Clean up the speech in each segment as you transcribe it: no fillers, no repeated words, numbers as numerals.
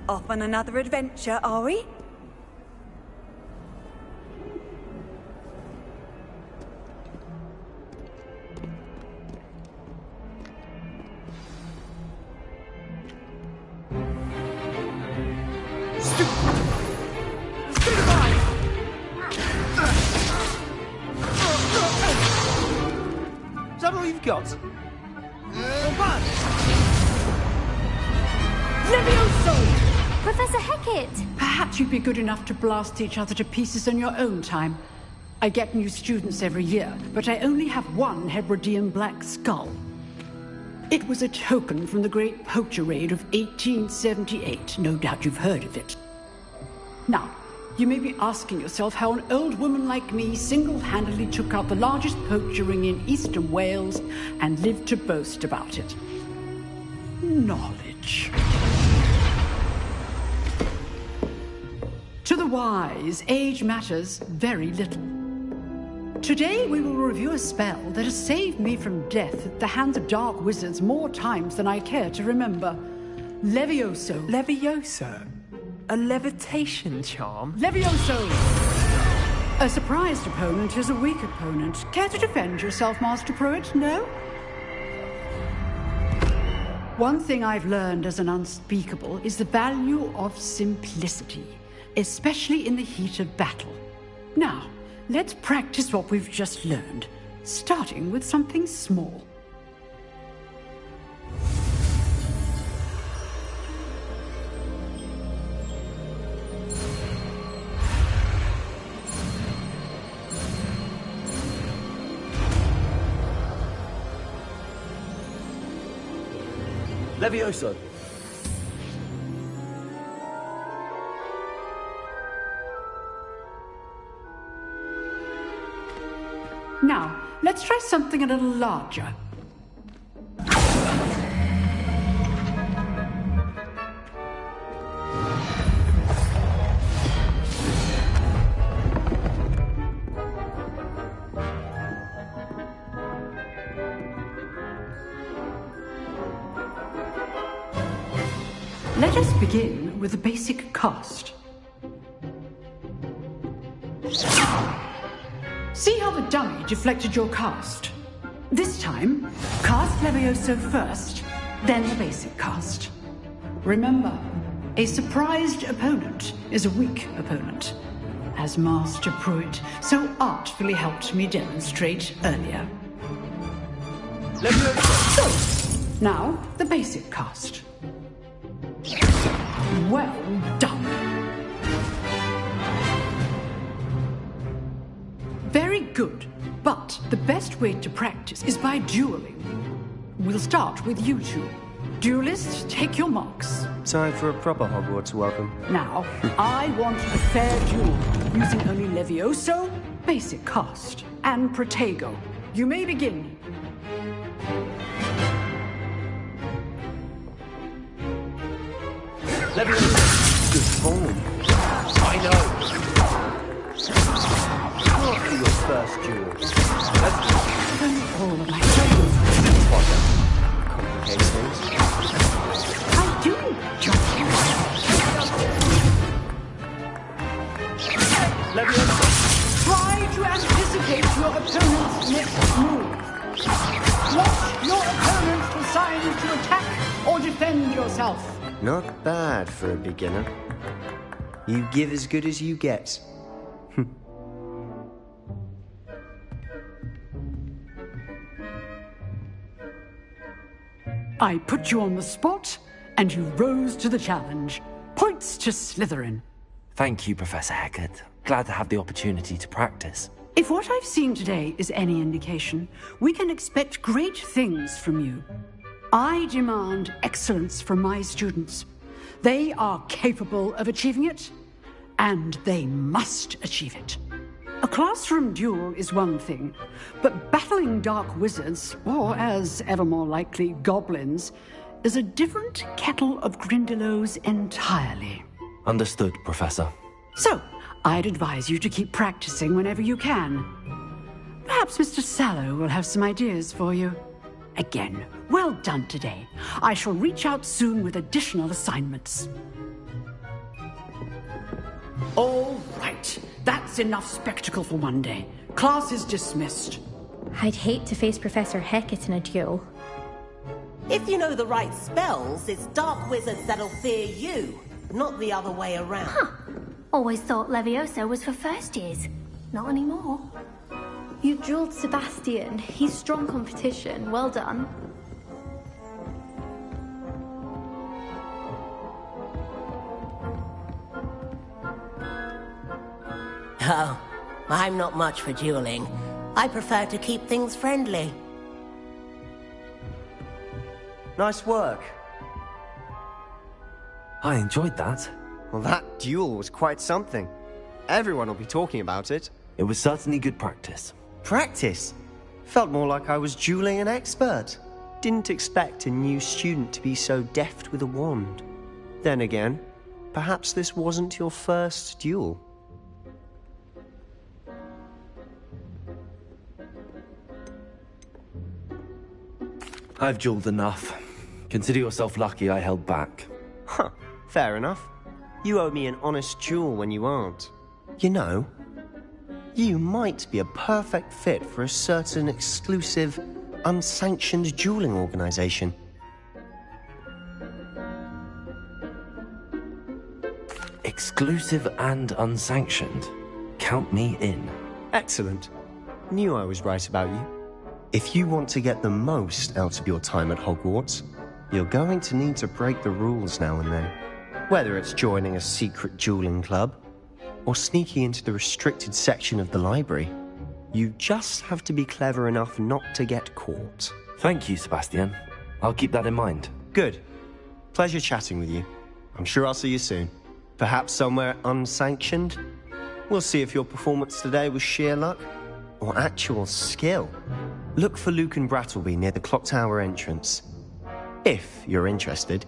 off on another adventure, are we? Is that all you've got? Levioso! Professor Hecat! Perhaps you'd be good enough to blast each other to pieces on your own time. I get new students every year, but I only have one Hebridean black skull. It was a token from the Great Poacher Raid of 1878. No doubt you've heard of it. Now, you may be asking yourself how an old woman like me single-handedly took out the largest poacher ring in eastern Wales and lived to boast about it. Knowledge. To the wise, age matters very little. Today we will review a spell that has saved me from death at the hands of dark wizards more times than I care to remember. Levioso. Levioso? A levitation charm? Levioso! A surprised opponent is a weak opponent. Care to defend yourself, Master Pruitt? No? One thing I've learned as an unspeakable is the value of simplicity, especially in the heat of battle. Now, let's practice what we've just learned, starting with something small. Levioso. Now, let's try something a little larger. Let us begin with the basic cast. See how the dummy deflected your cast? This time, cast Levioso first, then the basic cast. Remember, a surprised opponent is a weak opponent, as Master Pruitt so artfully helped me demonstrate earlier. Levioso! Now, the basic cast. Well done. Very good, but the best way to practice is by dueling. We'll start with you two. Duelists, take your marks. Time for a proper Hogwarts welcome. Now, I want a fair duel, using only Levioso, basic cast, and Protego. You may begin. Levioso. Good form. I know. After your first duel. All of my Complicates things. I do judge you. Levioso. Try to anticipate your opponent's next move. Watch your opponent decide to attack or defend yourself. Not bad for a beginner. You give as good as you get. I put you on the spot, and you rose to the challenge. Points to Slytherin. Thank you, Professor Hecat. Glad to have the opportunity to practice. If what I've seen today is any indication, we can expect great things from you. I demand excellence from my students. They are capable of achieving it, and they must achieve it. A classroom duel is one thing, but battling dark wizards, or as ever more likely, goblins, is a different kettle of Grindylows entirely. Understood, Professor. So, I'd advise you to keep practicing whenever you can. Perhaps Mr. Sallow will have some ideas for you. Again, well done today. I shall reach out soon with additional assignments. All right. That's enough spectacle for one day. Class is dismissed. I'd hate to face Professor Hecat in a duel. If you know the right spells, it's dark wizards that'll fear you, not the other way around. Huh. Always thought Levioso was for first years. Not anymore. You dueled Sebastian. He's strong competition. Well done. Oh, I'm not much for dueling. I prefer to keep things friendly. Nice work. I enjoyed that. Well, that duel was quite something. Everyone will be talking about it. It was certainly good practice. Practice? Felt more like I was dueling an expert. Didn't expect a new student to be so deft with a wand. Then again, perhaps this wasn't your first duel. I've dueled enough. Consider yourself lucky I held back. Huh, fair enough. You owe me an honest duel when you aren't. You know, you might be a perfect fit for a certain exclusive, unsanctioned dueling organization. Exclusive and unsanctioned. Count me in. Excellent. Knew I was right about you. If you want to get the most out of your time at Hogwarts, you're going to need to break the rules now and then. Whether it's joining a secret dueling club, or sneaking into the restricted section of the library, you just have to be clever enough not to get caught. Thank you, Sebastian. I'll keep that in mind. Good. Pleasure chatting with you. I'm sure I'll see you soon. Perhaps somewhere unsanctioned? We'll see if your performance today was sheer luck or actual skill. Look for Luke and Brattleby near the clock tower entrance, if you're interested.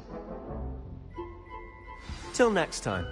Till next time.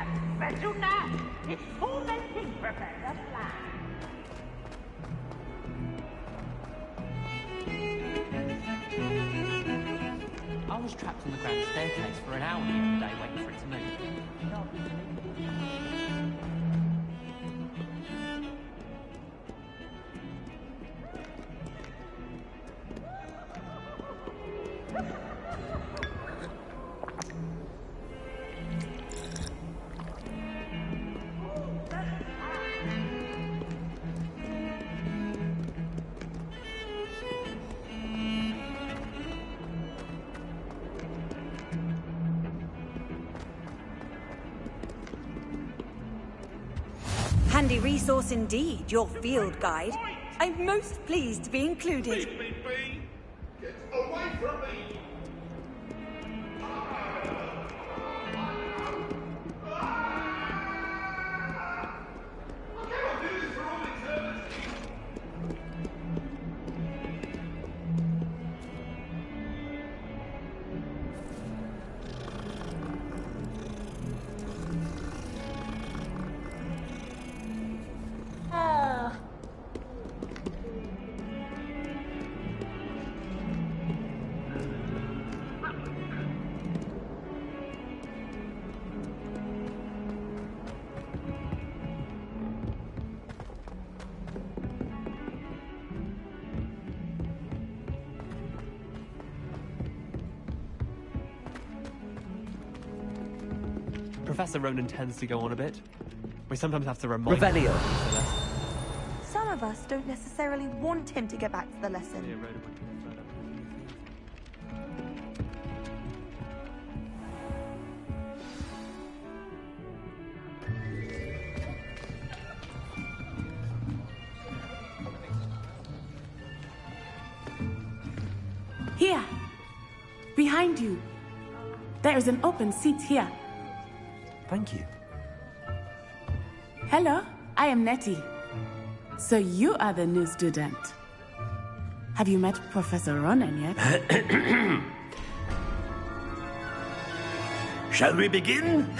I was trapped on the grand staircase for an hour the other day waiting for it to move. Handy resource indeed, your field guide. I'm most pleased to be included. Get away from me! Professor Ronan tends to go on a bit. We sometimes have to remind Revelio. Some of us don't necessarily want him to get back to the lesson. Here, behind you. There is an open seat here. Thank you. Hello, I am Nettie. So you are the new student. Have you met Professor Ronan yet? Shall we begin?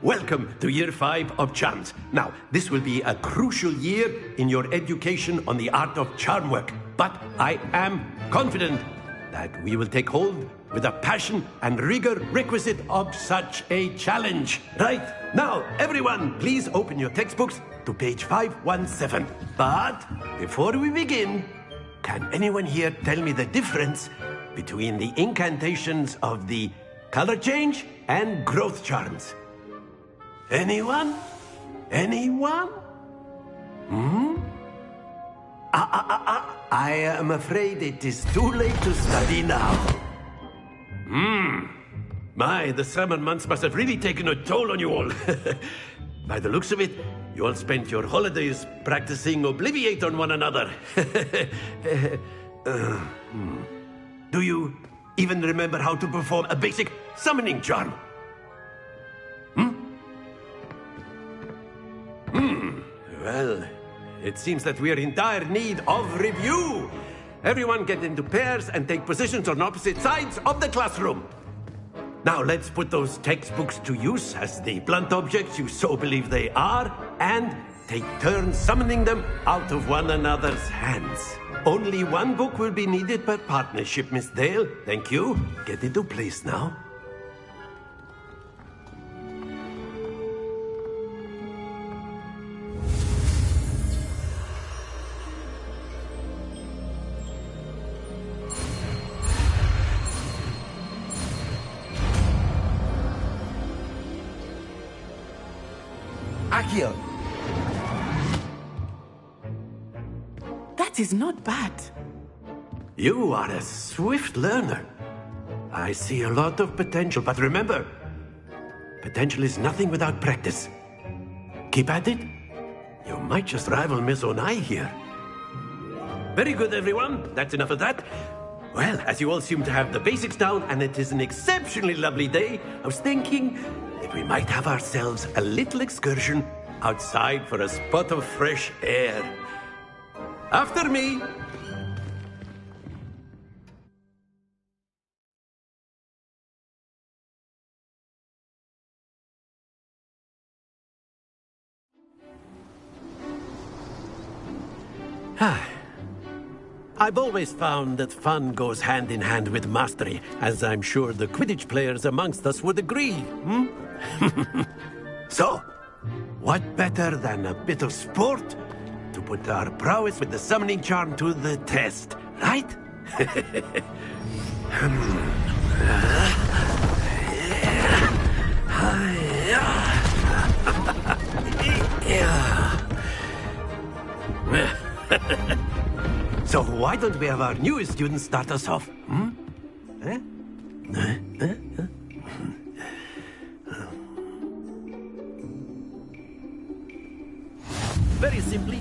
Welcome to Year 5 of Charms. Now, this will be a crucial year in your education on the art of charm work. But I am confident that we will take hold with the passion and rigor requisite of such a challenge. Right, now, everyone, please open your textbooks to page 517. But before we begin, can anyone here tell me the difference between the incantations of the color change and growth charms? Anyone? Anyone? I am afraid it is too late to study now. My, the summer months must have really taken a toll on you all. By the looks of it, you all spent your holidays practicing Obliviate on one another. Do you even remember how to perform a basic summoning charm? Well, it seems that we are in dire need of review. Everyone get into pairs and take positions on opposite sides of the classroom. Now let's put those textbooks to use as the blunt objects you so believe they are, and take turns summoning them out of one another's hands. Only one book will be needed per partnership, Miss Dale. Thank you. Get into place now. Accio. That is not bad. You are a swift learner. I see a lot of potential, but remember, potential is nothing without practice. Keep at it. You might just rival Miss Onai here. Very good, everyone. That's enough of that. Well, as you all seem to have the basics down, and it is an exceptionally lovely day, I was thinking that we might have ourselves a little excursion outside for a spot of fresh air. After me. I've always found that fun goes hand in hand with mastery, as I'm sure the Quidditch players amongst us would agree, hmm? So, what better than a bit of sport to put our prowess with the summoning charm to the test, right? So why don't we have our newest student start us off? Hmm? Very simply.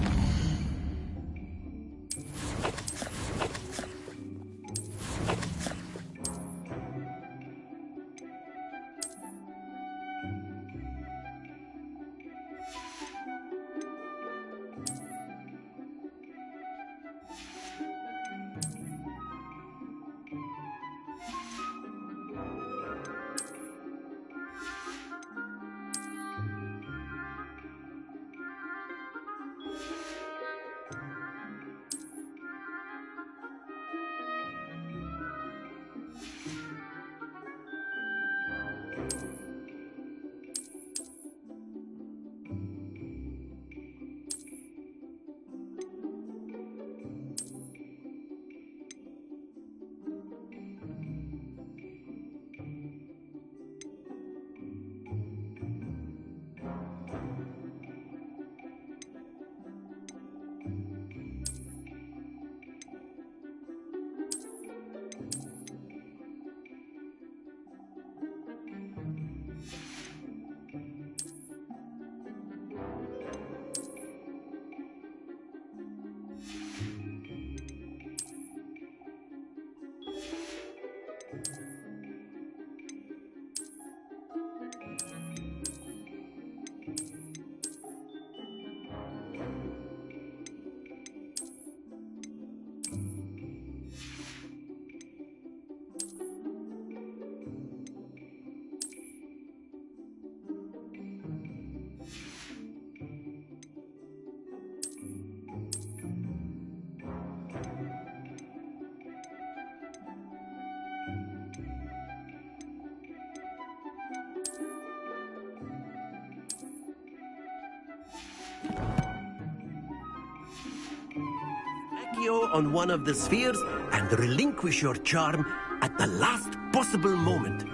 On one of the spheres and relinquish your charm at the last possible moment.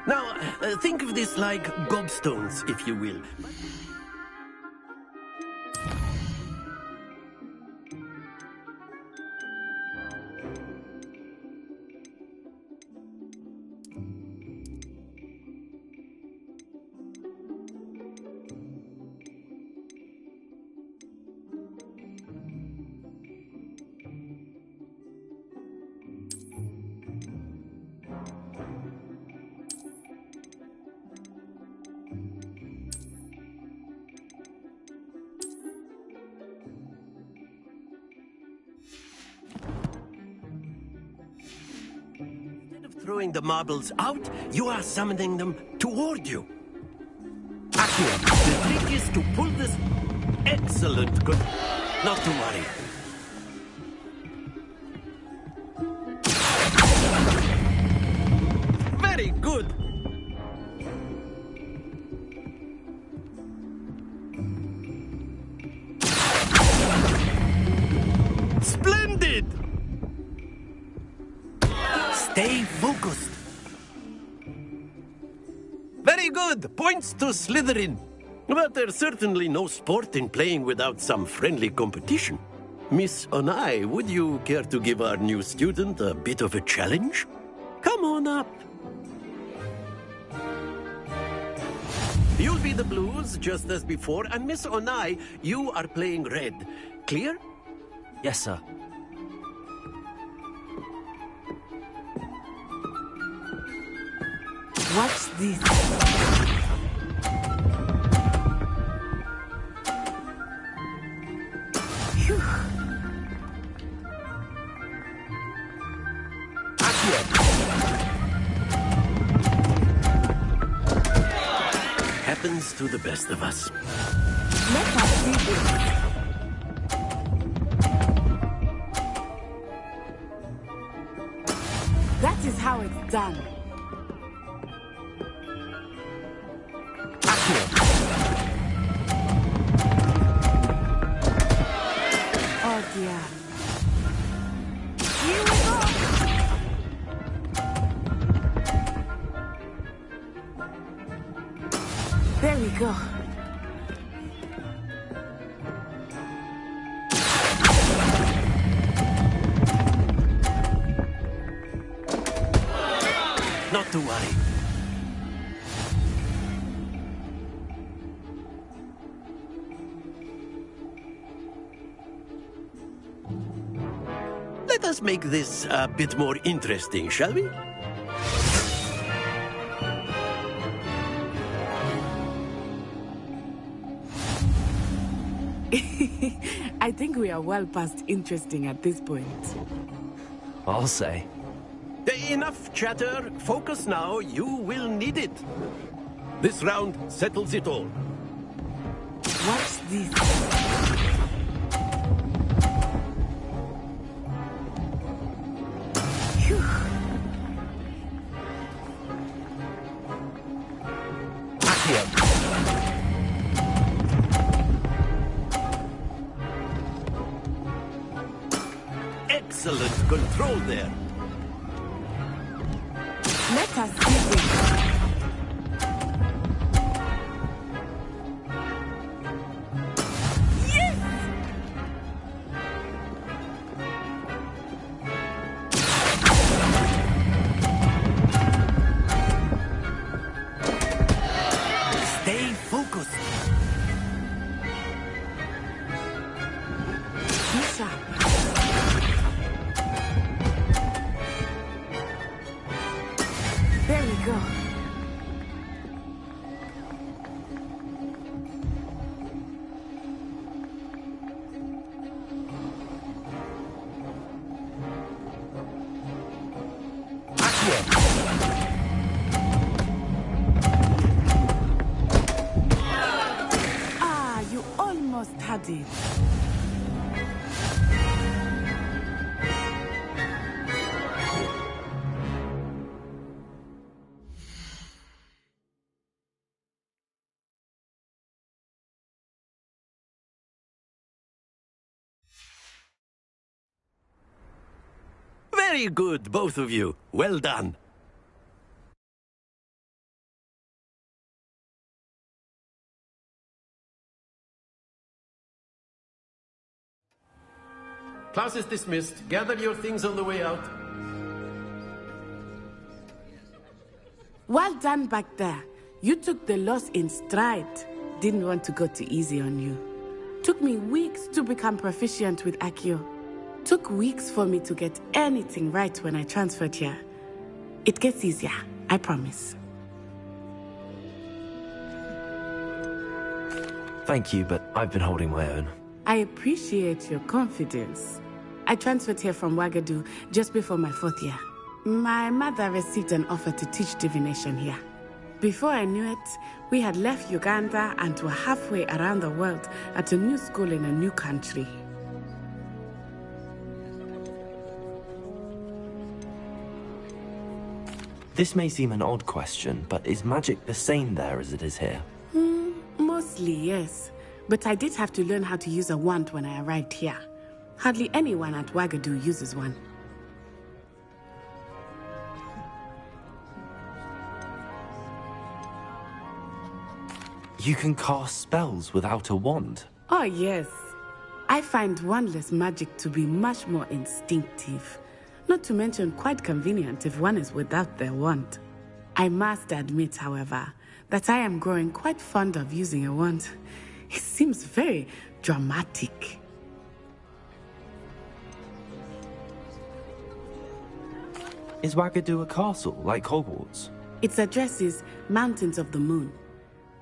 Now, think of this like gobstones, if you will. Throwing the marbles out, you are summoning them toward you. Accio, the trick is to pull this... Excellent, good. Not to worry. Very good. Splendid! Stay focused. Very good. Points to Slytherin. But there's certainly no sport in playing without some friendly competition. Miss Onai, would you care to give our new student a bit of a challenge? Come on up. You'll be the blues, just as before, and Miss Onai, you are playing red. Clear? Yes, sir. What's this? Phew. Happens to the best of us. Let us do this. done. Oh dear. Here we go! There we go. Not to worry. Let us make this a bit more interesting, shall we? I think we are well past interesting at this point. I'll say. Enough chatter. Focus now. You will need it. This round settles it all. Watch this. Phew. Excellent control there. Let us see this. Yes! Stay focused. Be sharp. There we go. Ah, you almost had it. Very good, both of you. Well done. Class is dismissed. Gather your things on the way out. Well done back there. You took the loss in stride. Didn't want to go too easy on you. Took me weeks to become proficient with Accio. Took weeks for me to get anything right when I transferred here. It gets easier, I promise. Thank you, but I've been holding my own. I appreciate your confidence. I transferred here from Wagadu just before my 4th year. My mother received an offer to teach divination here. Before I knew it, we had left Uganda and were halfway around the world at a new school in a new country. This may seem an odd question, but is magic the same there as it is here? Mostly, yes. But I did have to learn how to use a wand when I arrived here. Hardly anyone at Wagadu uses one. You can cast spells without a wand? Oh, yes. I find wandless magic to be much more instinctive. Not to mention quite convenient if one is without their wand. I must admit, however, that I am growing quite fond of using a wand. It seems very dramatic. Is Wagadu a castle, like Hogwarts? Its address is Mountains of the Moon.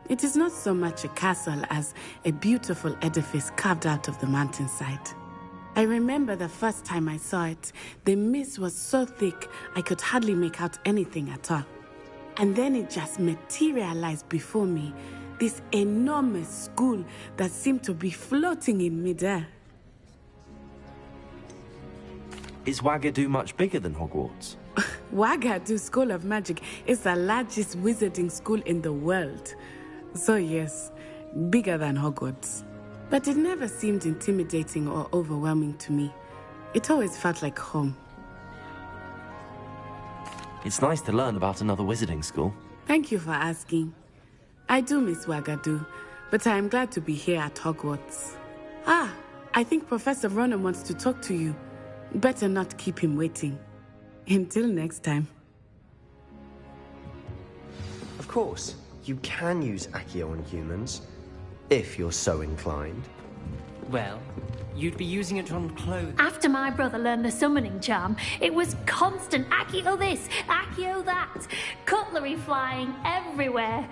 It is not so much a castle as a beautiful edifice carved out of the mountainside. I remember the first time I saw it, the mist was so thick I could hardly make out anything at all. And then it just materialized before me, this enormous school that seemed to be floating in midair. Is Wagadu much bigger than Hogwarts? Wagadu School of Magic is the largest wizarding school in the world. So yes, bigger than Hogwarts. But it never seemed intimidating or overwhelming to me. It always felt like home. It's nice to learn about another wizarding school. Thank you for asking. I do miss Wagadu, but I am glad to be here at Hogwarts. Ah, I think Professor Ronan wants to talk to you. Better not keep him waiting. Until next time. Of course, you can use Accio on humans, if you're so inclined. Well, you'd be using it on clothes. After my brother learned the summoning charm, it was constant Accio this, Accio that. Cutlery flying everywhere.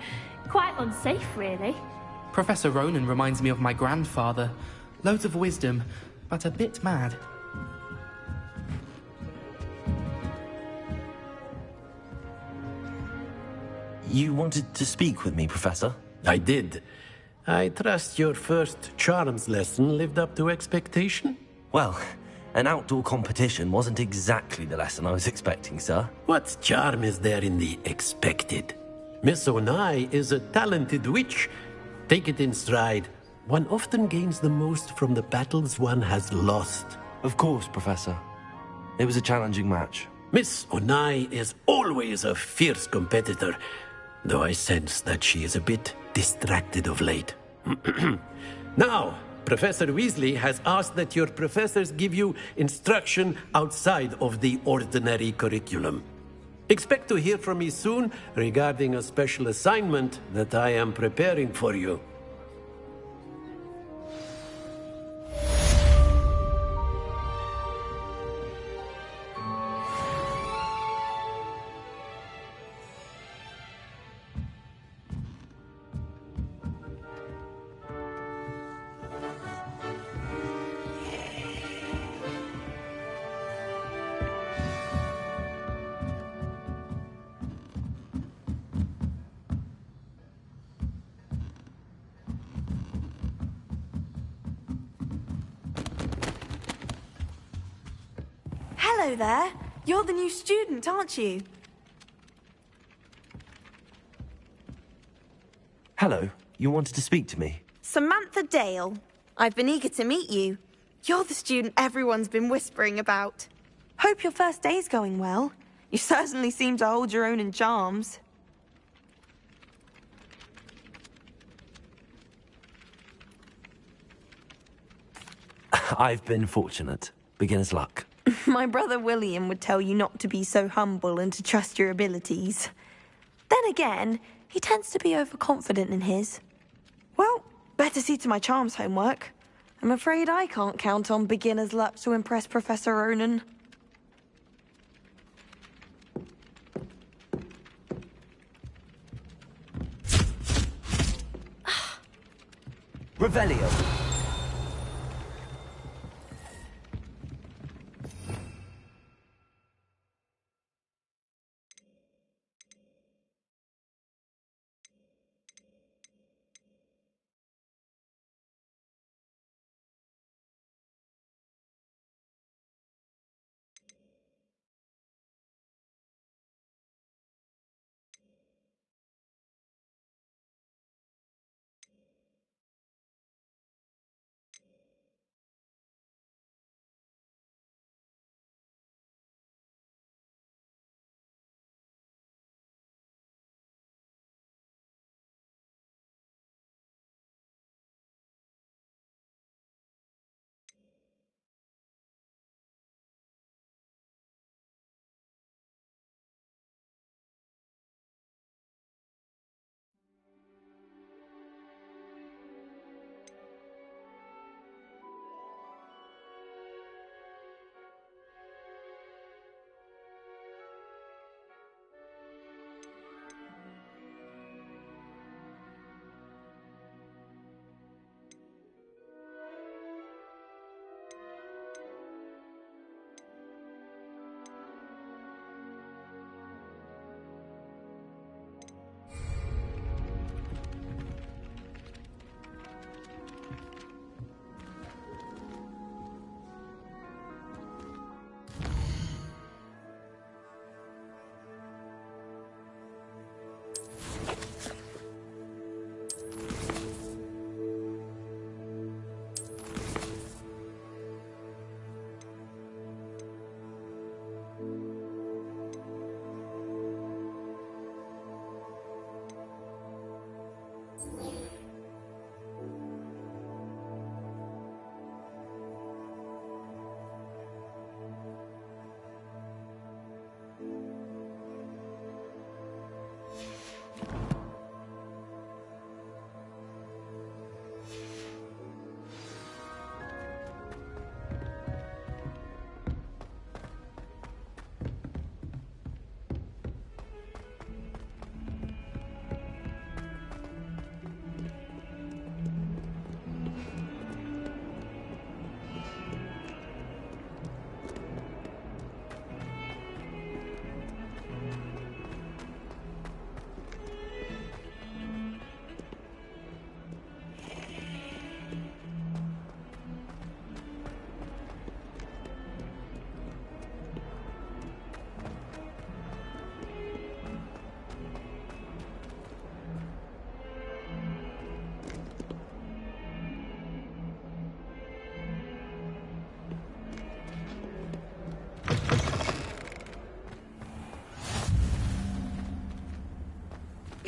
Quite unsafe, really. Professor Ronan reminds me of my grandfather. Loads of wisdom, but a bit mad. You wanted to speak with me, Professor? I did. I trust your first charms lesson lived up to expectation? Well, an outdoor competition wasn't exactly the lesson I was expecting, sir. What charm is there in the expected? Miss Onai is a talented witch. Take it in stride. One often gains the most from the battles one has lost. Of course, Professor. It was a challenging match. Miss Onai is always a fierce competitor, though I sense that she is a bit distracted of late. Now, Professor Weasley has asked that your professors give you instruction outside of the ordinary curriculum. Expect to hear from me soon regarding a special assignment that I am preparing for you. Hello there. You're the new student, aren't you? Hello, you wanted to speak to me? Samantha Dale. I've been eager to meet you. You're the student everyone's been whispering about. Hope your first day's going well. You certainly seem to hold your own in charms. I've been fortunate. Beginner's luck. My brother William would tell you not to be so humble and to trust your abilities. Then again, he tends to be overconfident in his. Well, better see to my charms homework. I'm afraid I can't count on beginner's luck to impress Professor Ronan. Revelio.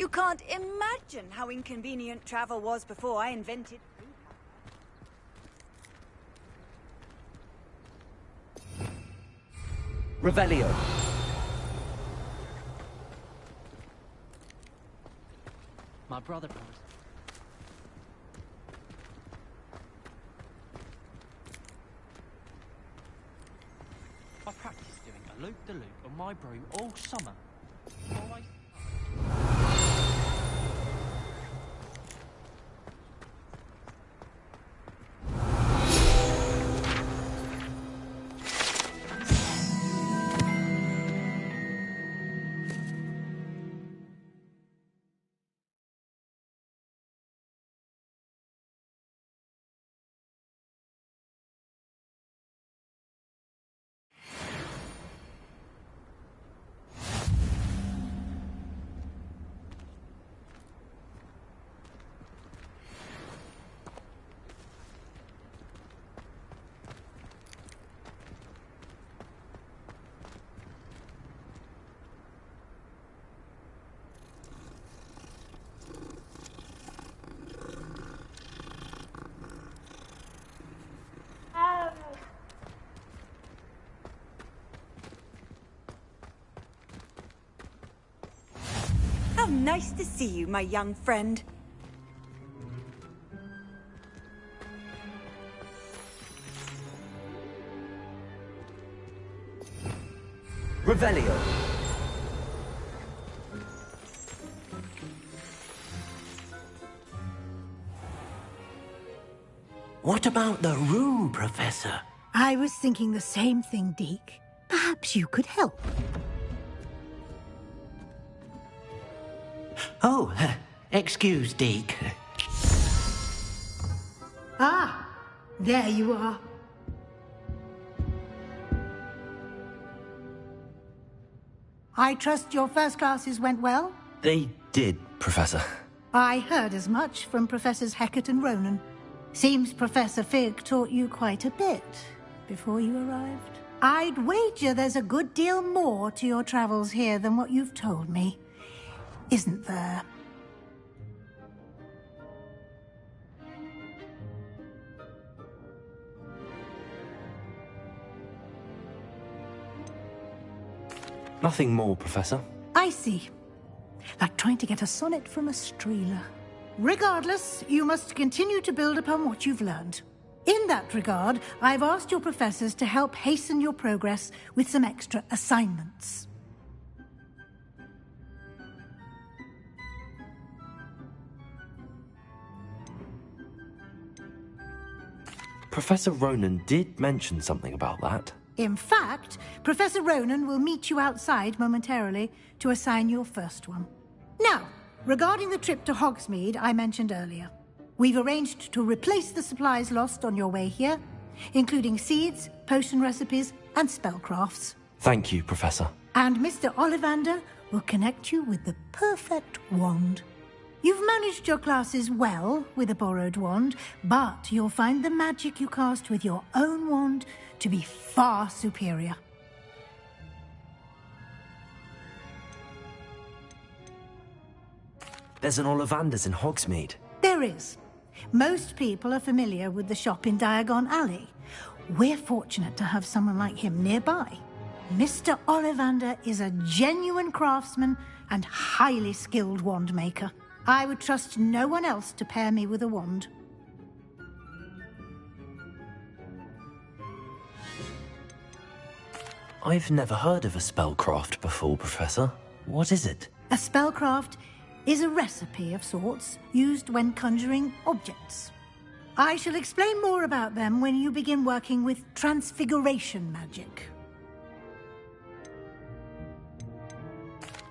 You can't imagine how inconvenient travel was before I invented... Revelio. My brother promised. I practiced doing a loop-de-loop on my broom all summer. Always. How nice to see you, my young friend. Revelio. What about the room, Professor? I was thinking the same thing, Deke. Perhaps you could help. Oh, excuse, Deke. Ah, there you are. I trust your first classes went well? They did, Professor. I heard as much from Professors Hecat and Ronan. Seems Professor Fig taught you quite a bit before you arrived. I'd wager there's a good deal more to your travels here than what you've told me. Isn't there? Nothing more, Professor. I see. Like trying to get a sonnet from a streeler. Regardless, you must continue to build upon what you've learned. In that regard, I've asked your professors to help hasten your progress with some extra assignments. Professor Ronan did mention something about that. In fact, Professor Ronan will meet you outside momentarily to assign your first one. Now, regarding the trip to Hogsmeade I mentioned earlier, we've arranged to replace the supplies lost on your way here, including seeds, potion recipes, and spellcrafts. Thank you, Professor. And Mr. Ollivander will connect you with the perfect wand. You've managed your classes well with a borrowed wand, but you'll find the magic you cast with your own wand to be far superior. There's an Ollivander's in Hogsmeade. There is. Most people are familiar with the shop in Diagon Alley. We're fortunate to have someone like him nearby. Mr. Ollivander is a genuine craftsman and highly skilled wand maker. I would trust no one else to pair me with a wand. I've never heard of a spellcraft before, Professor. What is it? A spellcraft is a recipe of sorts used when conjuring objects. I shall explain more about them when you begin working with transfiguration magic.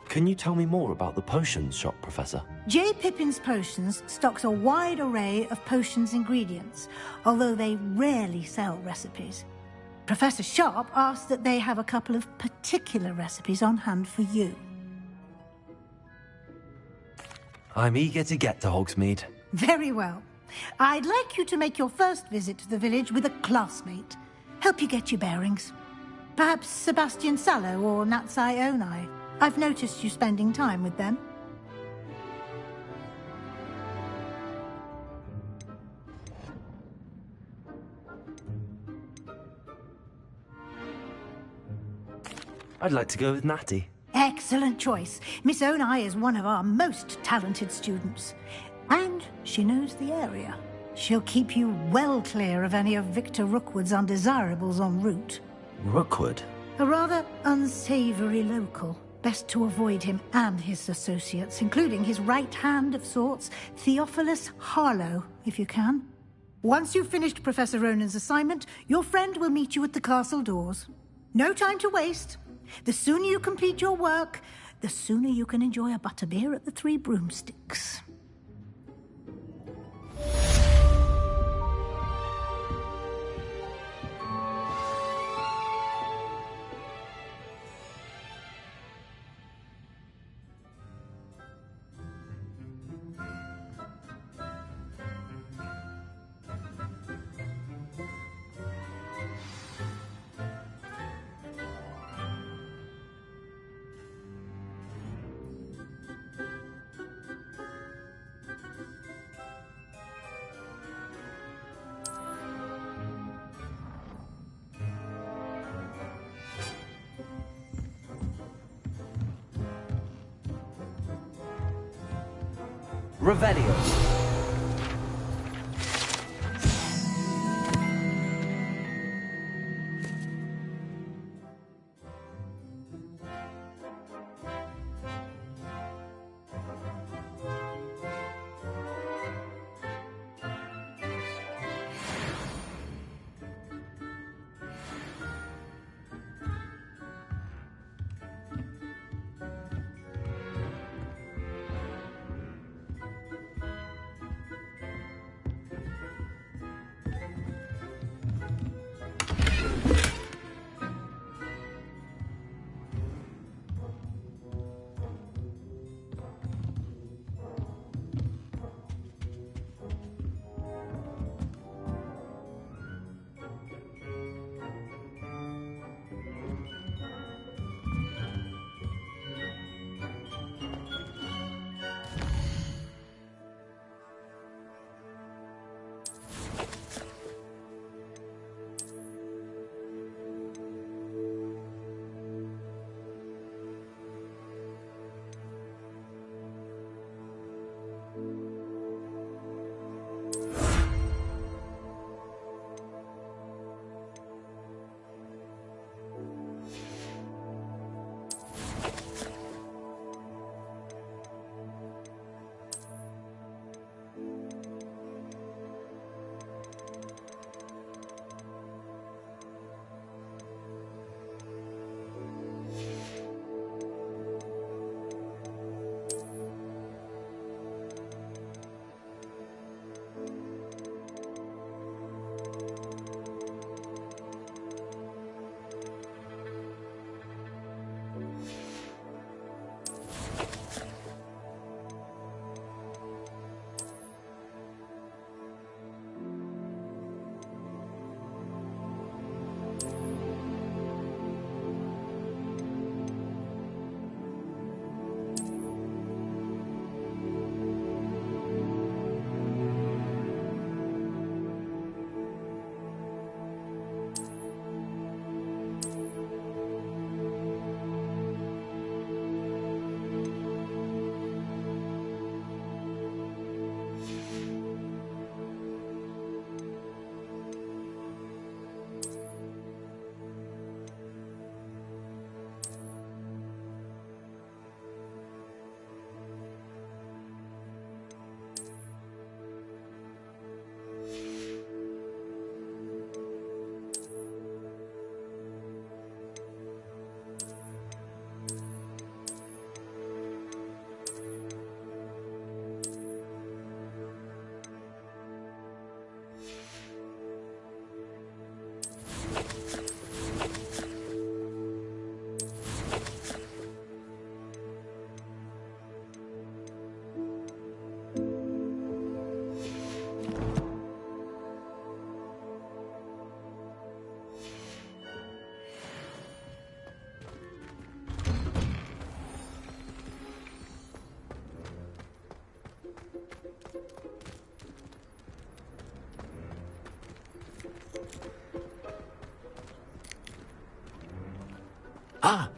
Can you tell me more about the potions shop, Professor? J. Pippin's Potions stocks a wide array of potions ingredients, although they rarely sell recipes. Professor Sharp asked that they have a couple of particular recipes on hand for you. I'm eager to get to Hogsmeade. Very well. I'd like you to make your first visit to the village with a classmate. Help you get your bearings. Perhaps Sebastian Sallow or Natsai Onai. I've noticed you spending time with them. I'd like to go with Natty. Excellent choice. Miss Onai is one of our most talented students. And she knows the area. She'll keep you well clear of any of Victor Rookwood's undesirables en route. Rookwood? A rather unsavory local. Best to avoid him and his associates, including his right hand of sorts, Theophilus Harlow, if you can. Once you've finished Professor Ronan's assignment, your friend will meet you at the castle doors. No time to waste. The sooner you complete your work, the sooner you can enjoy a butterbeer at the Three Broomsticks. Revelio.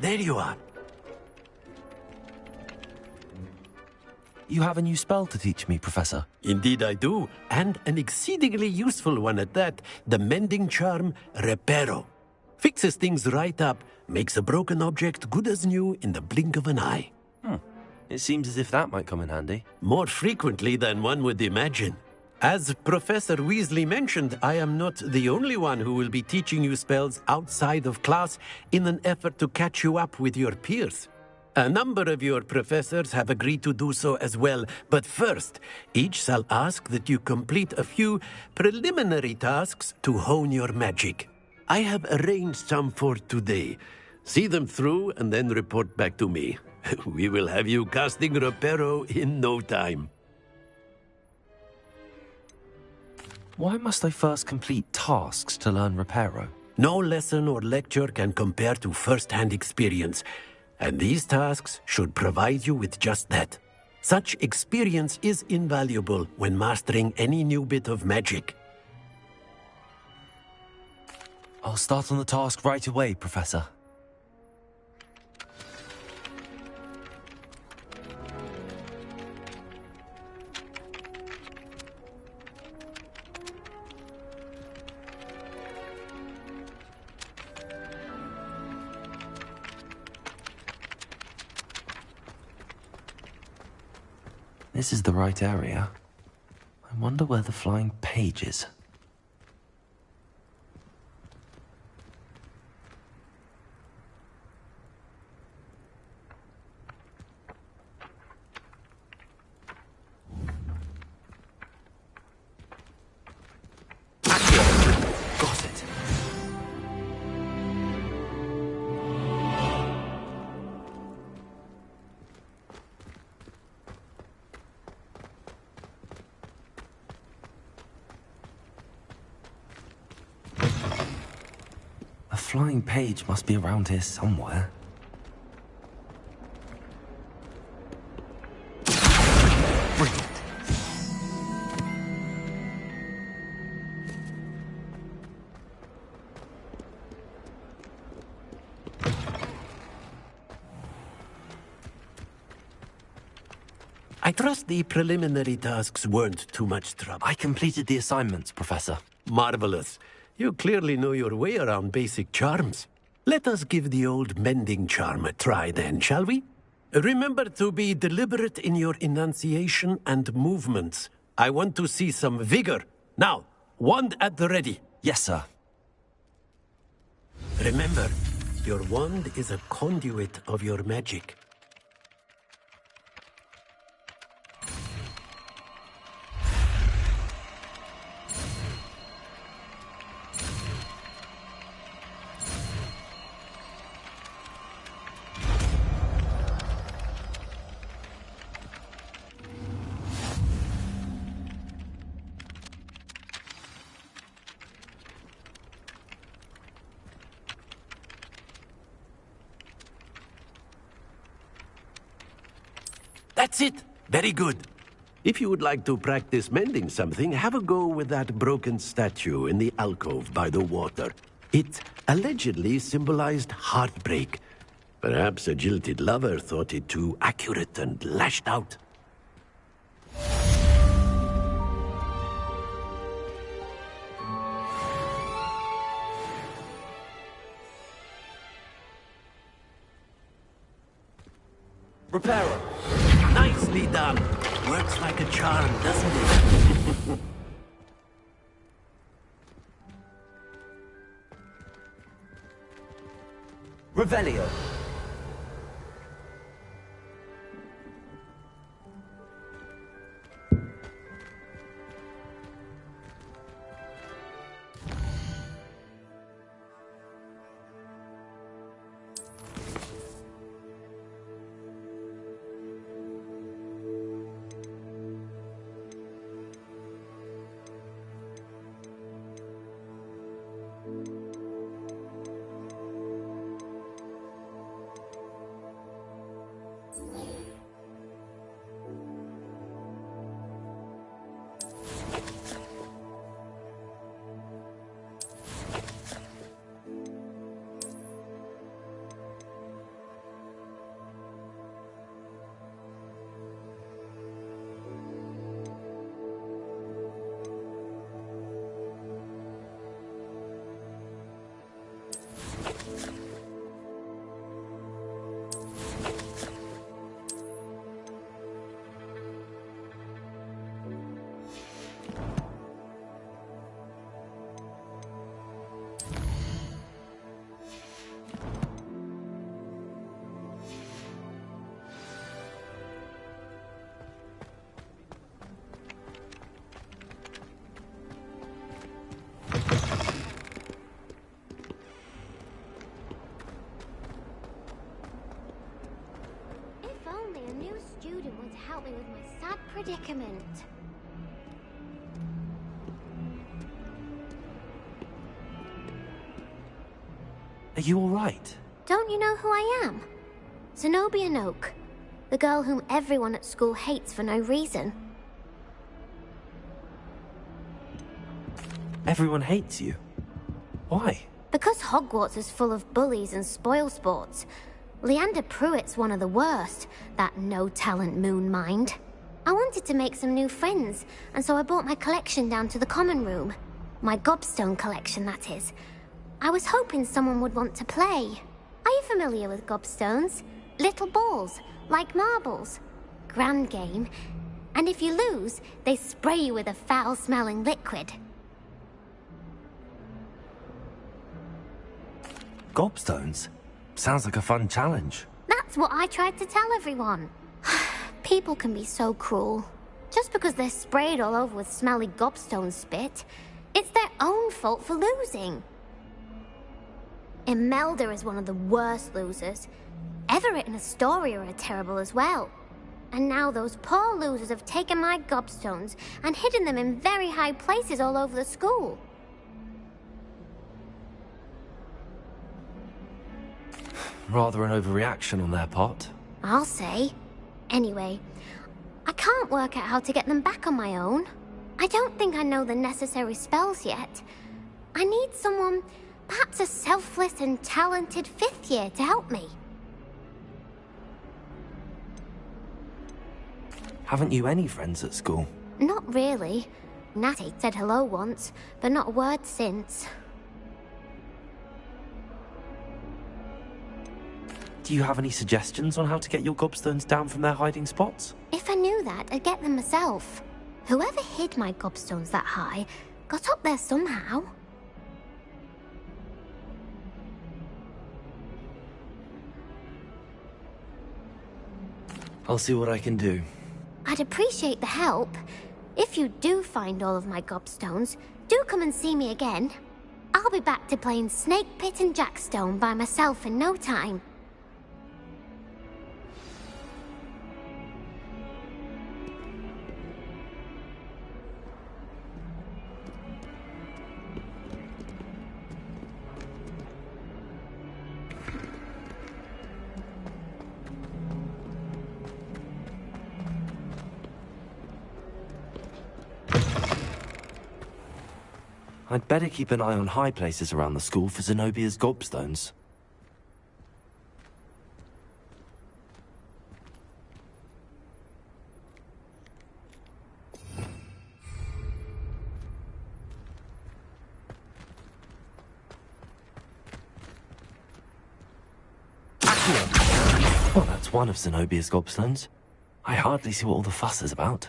there you are. You have a new spell to teach me, Professor. Indeed I do, and an exceedingly useful one at that. The mending charm, Reparo. Fixes things right up, makes a broken object good as new in the blink of an eye. It seems as if that might come in handy. More frequently than one would imagine. As Professor Weasley mentioned, I am not the only one who will be teaching you spells outside of class in an effort to catch you up with your peers. A number of your professors have agreed to do so as well, but first, each shall ask that you complete a few preliminary tasks to hone your magic. I have arranged some for today. See them through and then report back to me. We will have you casting Reparo in no time. Why must I first complete tasks to learn Reparo? No lesson or lecture can compare to first-hand experience. And these tasks should provide you with just that. Such experience is invaluable when mastering any new bit of magic. I'll start on the task right away, Professor. This is the right area. I wonder where the flying page is. Got it. A flying page must be around here somewhere. Brilliant. I trust the preliminary tasks weren't too much trouble. I completed the assignments, Professor. Marvelous. You clearly know your way around basic charms. Let us give the old mending charm a try then, shall we? Remember to be deliberate in your enunciation and movements. I want to see some vigor. Now, wand at the ready. Yes, sir. Remember, your wand is a conduit of your magic. That's it! Very good. If you would like to practice mending something, have a go with that broken statue in the alcove by the water. It allegedly symbolized heartbreak. Perhaps a jilted lover thought it too accurate and lashed out. Reparo. Nicely done. Works like a charm, doesn't it? Revelio. help me with my sad predicament. Are you all right? Don't you know who I am? Zenobia Noak, the girl whom everyone at school hates for no reason. Everyone hates you. Why? Because Hogwarts is full of bullies and spoilsports. Leander Pruitt's one of the worst, that no-talent moon mind. I wanted to make some new friends, and so I brought my collection down to the common room. My gobstone collection, that is. I was hoping someone would want to play. Are you familiar with gobstones? Little balls, like marbles. Grand game. And if you lose, they spray you with a foul-smelling liquid. Gobstones? Sounds like a fun challenge. That's what I tried to tell everyone. People can be so cruel. Just because they're sprayed all over with smelly gobstone spit, it's their own fault for losing. Imelda is one of the worst losers. Everett and Astoria are terrible as well. And now those poor losers have taken my gobstones and hidden them in very high places all over the school. Rather an overreaction on their part. I'll say. Anyway, I can't work out how to get them back on my own. I don't think I know the necessary spells yet. I need someone, perhaps a selfless and talented fifth year to help me. Haven't you any friends at school? Not really. Natty said hello once, but not a word since. Do you have any suggestions on how to get your gobstones down from their hiding spots? If I knew that, I'd get them myself. Whoever hid my gobstones that high got up there somehow. I'll see what I can do. I'd appreciate the help. If you do find all of my gobstones, do come and see me again. I'll be back to playing Snake Pit and Jackstone by myself in no time. I'd better keep an eye on high places around the school for Zenobia's gobstones. Well, that's one of Zenobia's gobstones. I hardly see what all the fuss is about.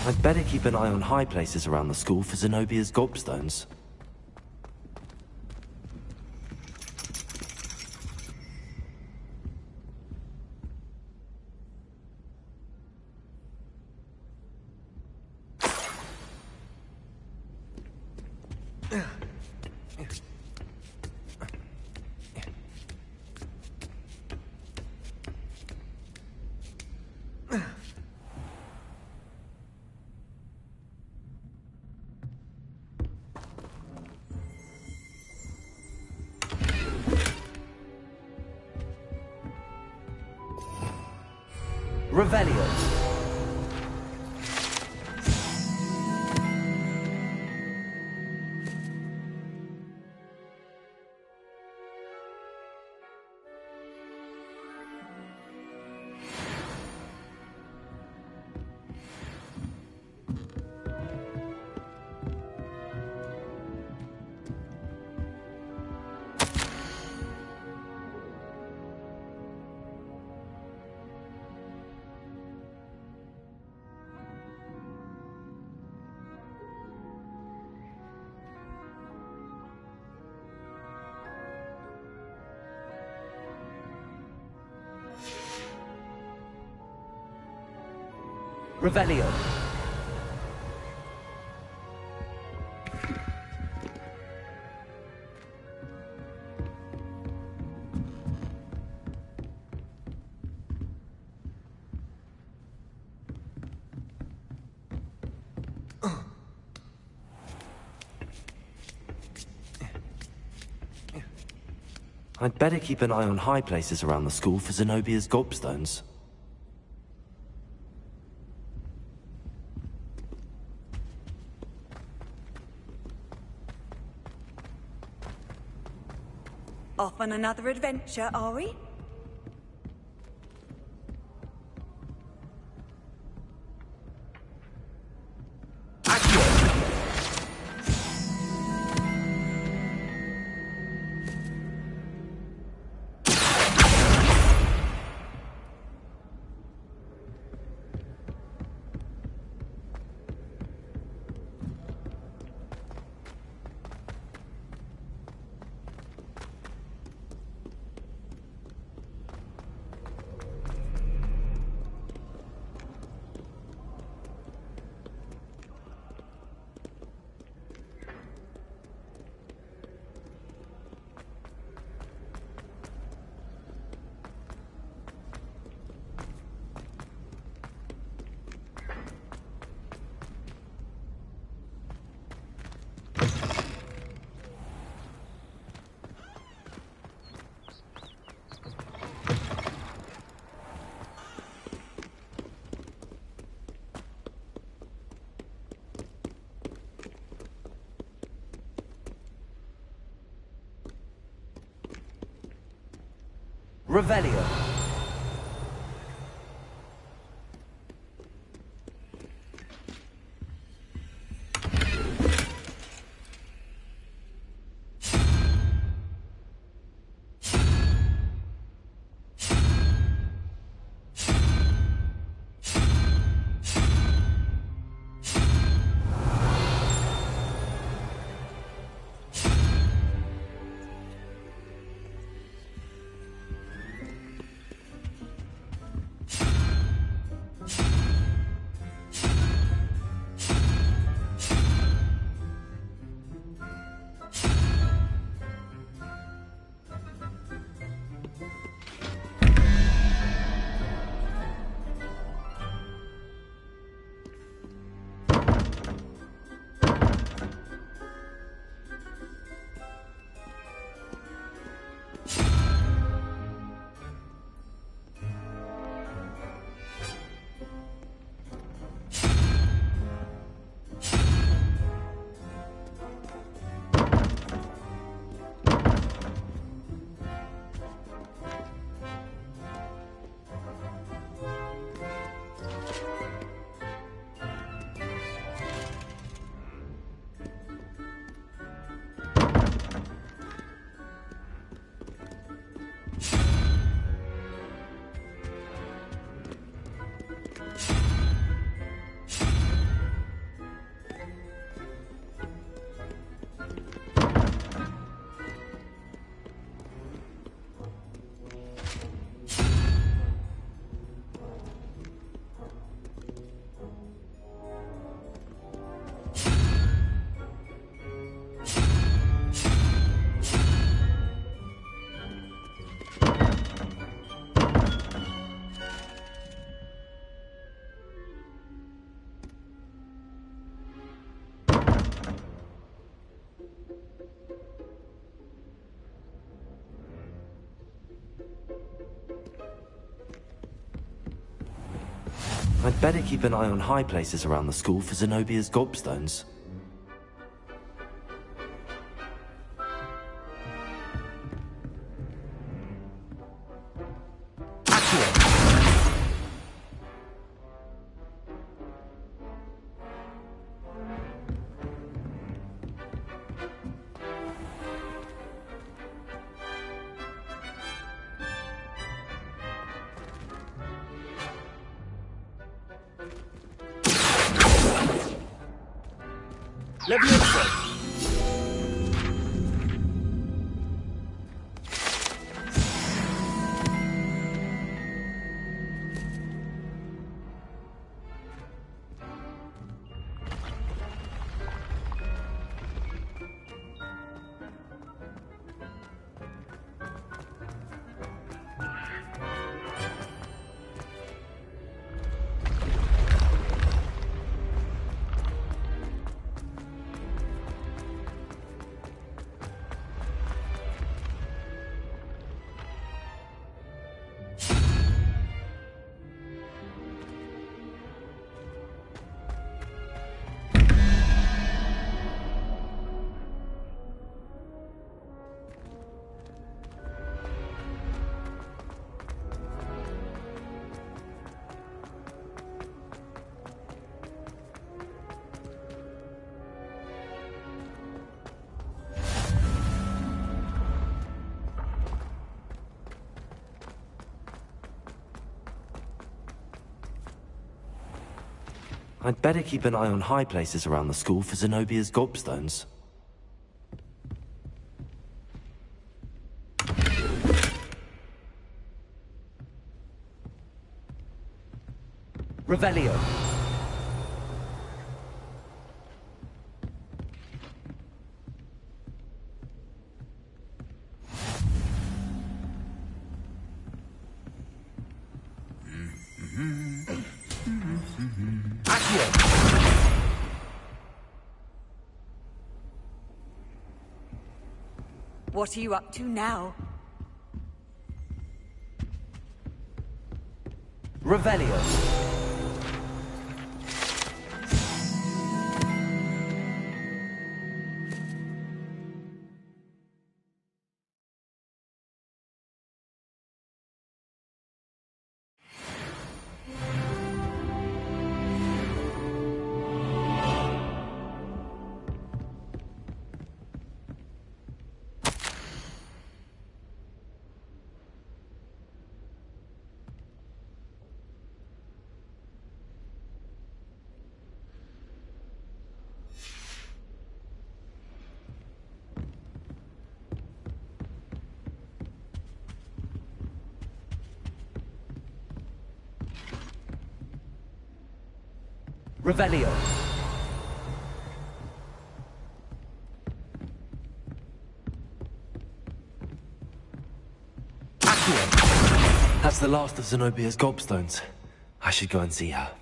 I'd better keep an eye on high places around the school for Zenobia's gobstones. Revelio. Revelio. I'd better keep an eye on high places around the school for Zenobia's gobstones. Off on another adventure, are we? Revelio. I'd better keep an eye on high places around the school for Zenobia's gobstones. I'd better keep an eye on high places around the school for Zenobia's gobstones. Revelio. What are you up to now? Revelio. Revelio. Accio. That's the last of Zenobia's gobstones. I should go and see her. Have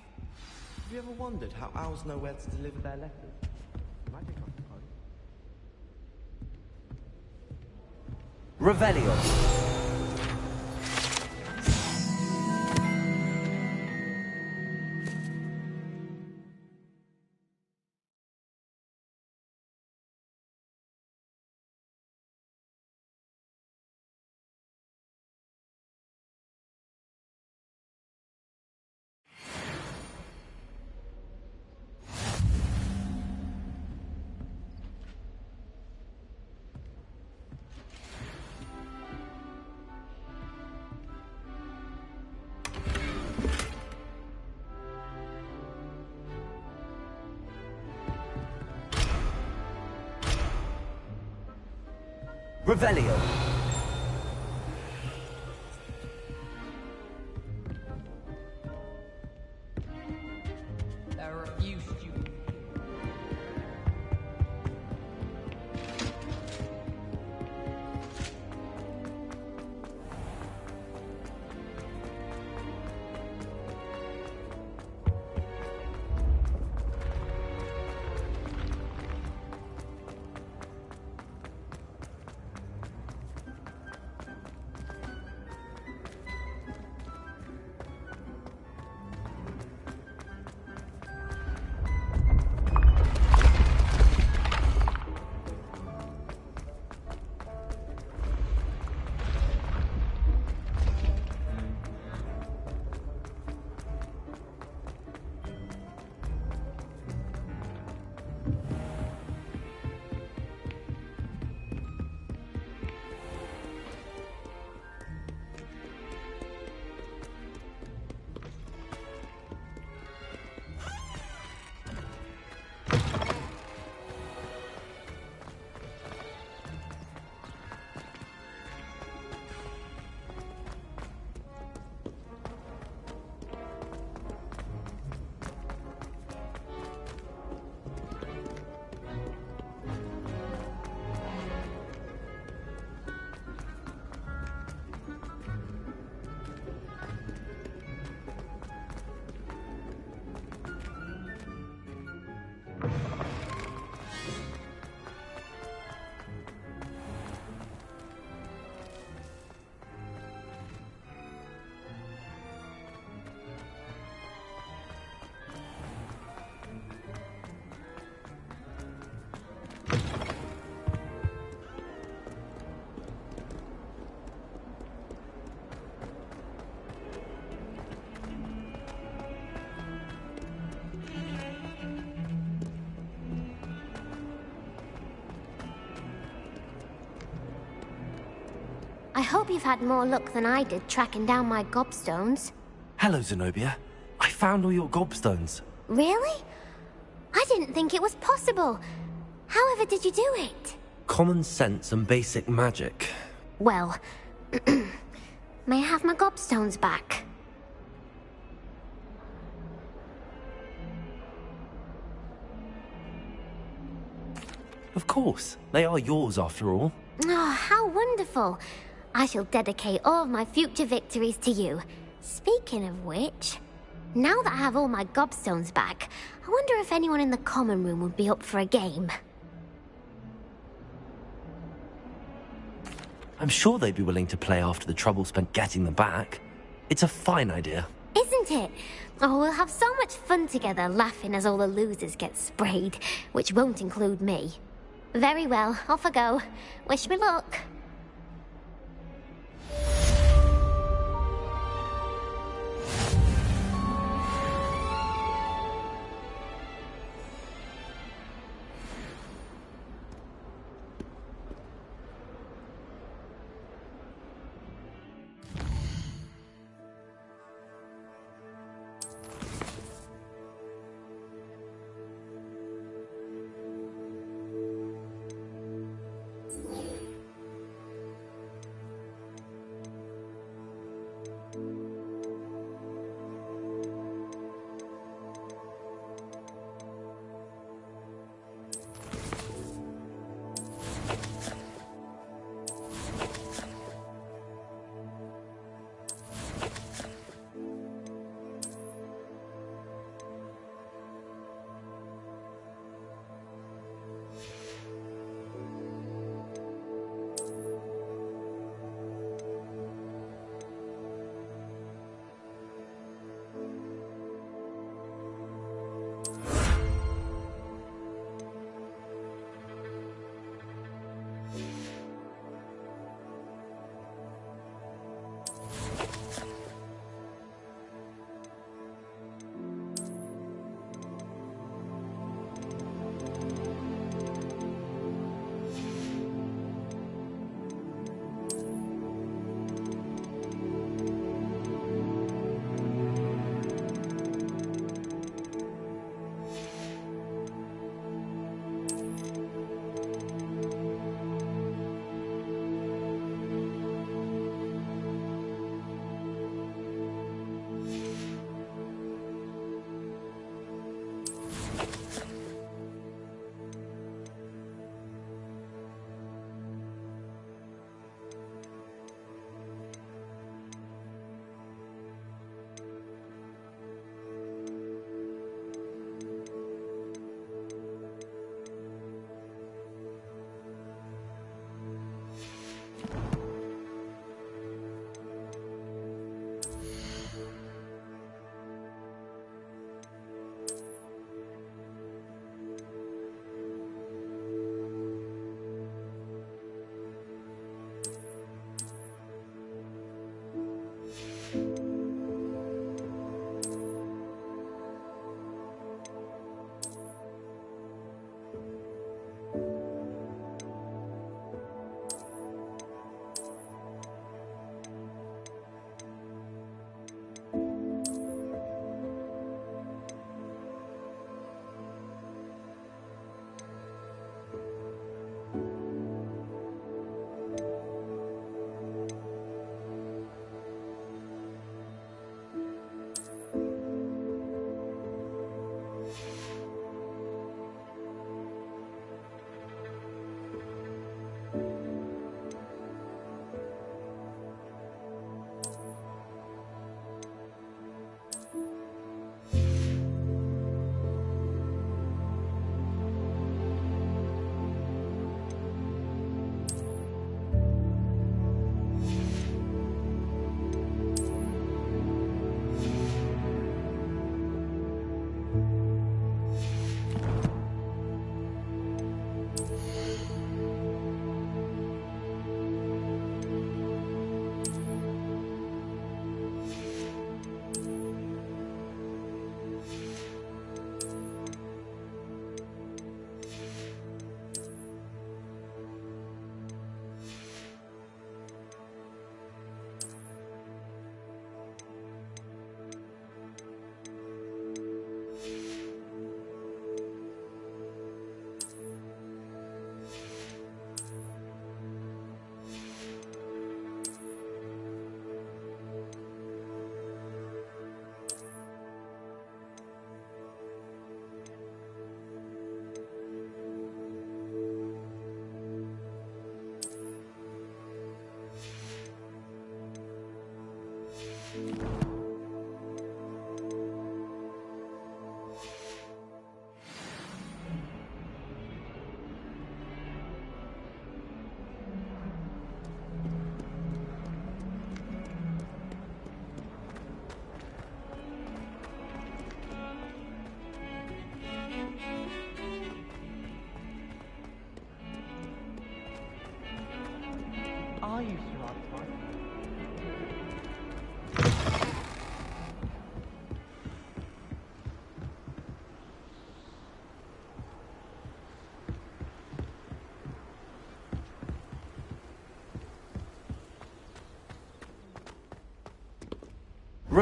you ever wondered how owls know where to deliver their letters? Magic, I suppose. Revelio. Revelio. There are a few students. I hope you've had more luck than I did tracking down my gobstones. Hello, Zenobia. I found all your gobstones. Really? I didn't think it was possible. However did you do it? Common sense and basic magic. Well, may I have my gobstones back? Of course, they are yours after all. Oh, how wonderful. I shall dedicate all of my future victories to you. Speaking of which, now that I have all my gobstones back, I wonder if anyone in the common room would be up for a game. I'm sure they'd be willing to play after the trouble spent getting them back. It's a fine idea. Isn't it? Oh, we'll have so much fun together, laughing as all the losers get sprayed, which won't include me. Very well, off I go. Wish me luck.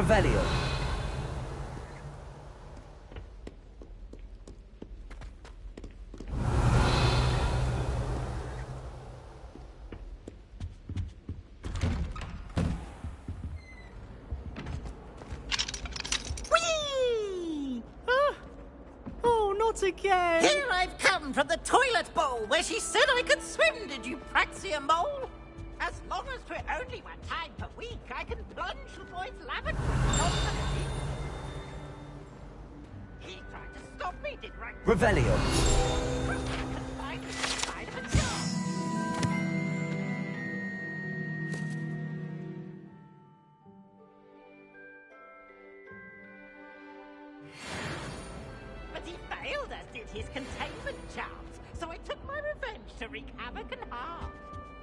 Revelio. Whee! Oh, not again! Here I've come from the toilet bowl where she said I could swim, did you praxia mole? As long as we're only one time per week, I can plunge the boy's lavatory. He tried to stop me, did right? Revelio. Confined inside of a jar. But he failed, as did his containment charms, so I took my revenge to wreak havoc and harm.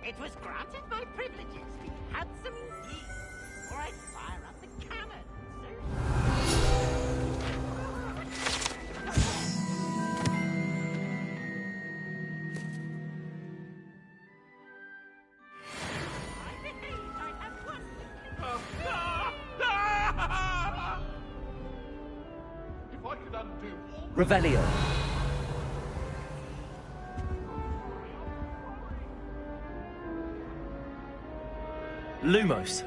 It was granted my privileges, be handsome indeed, or I'd fire up the cannon. I believe I have one. If I could undo all Revelio. Lumos.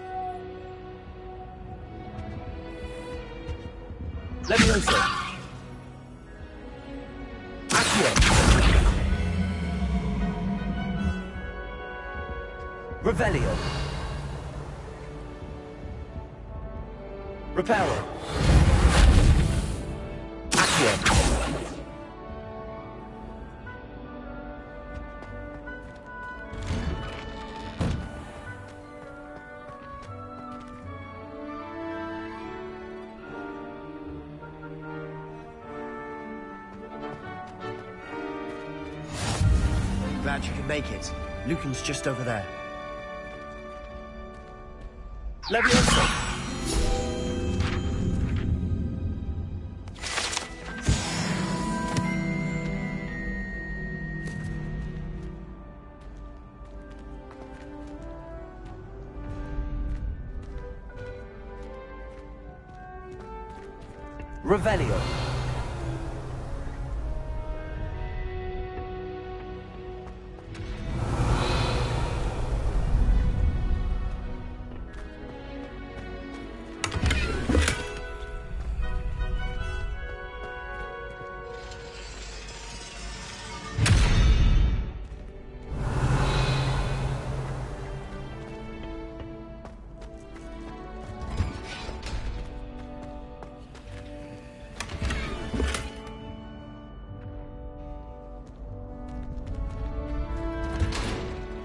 Levioso. Accio. Revelio. Reparo. Accio. Glad you could make it. Lucan's just over there. Levioso. Revelio.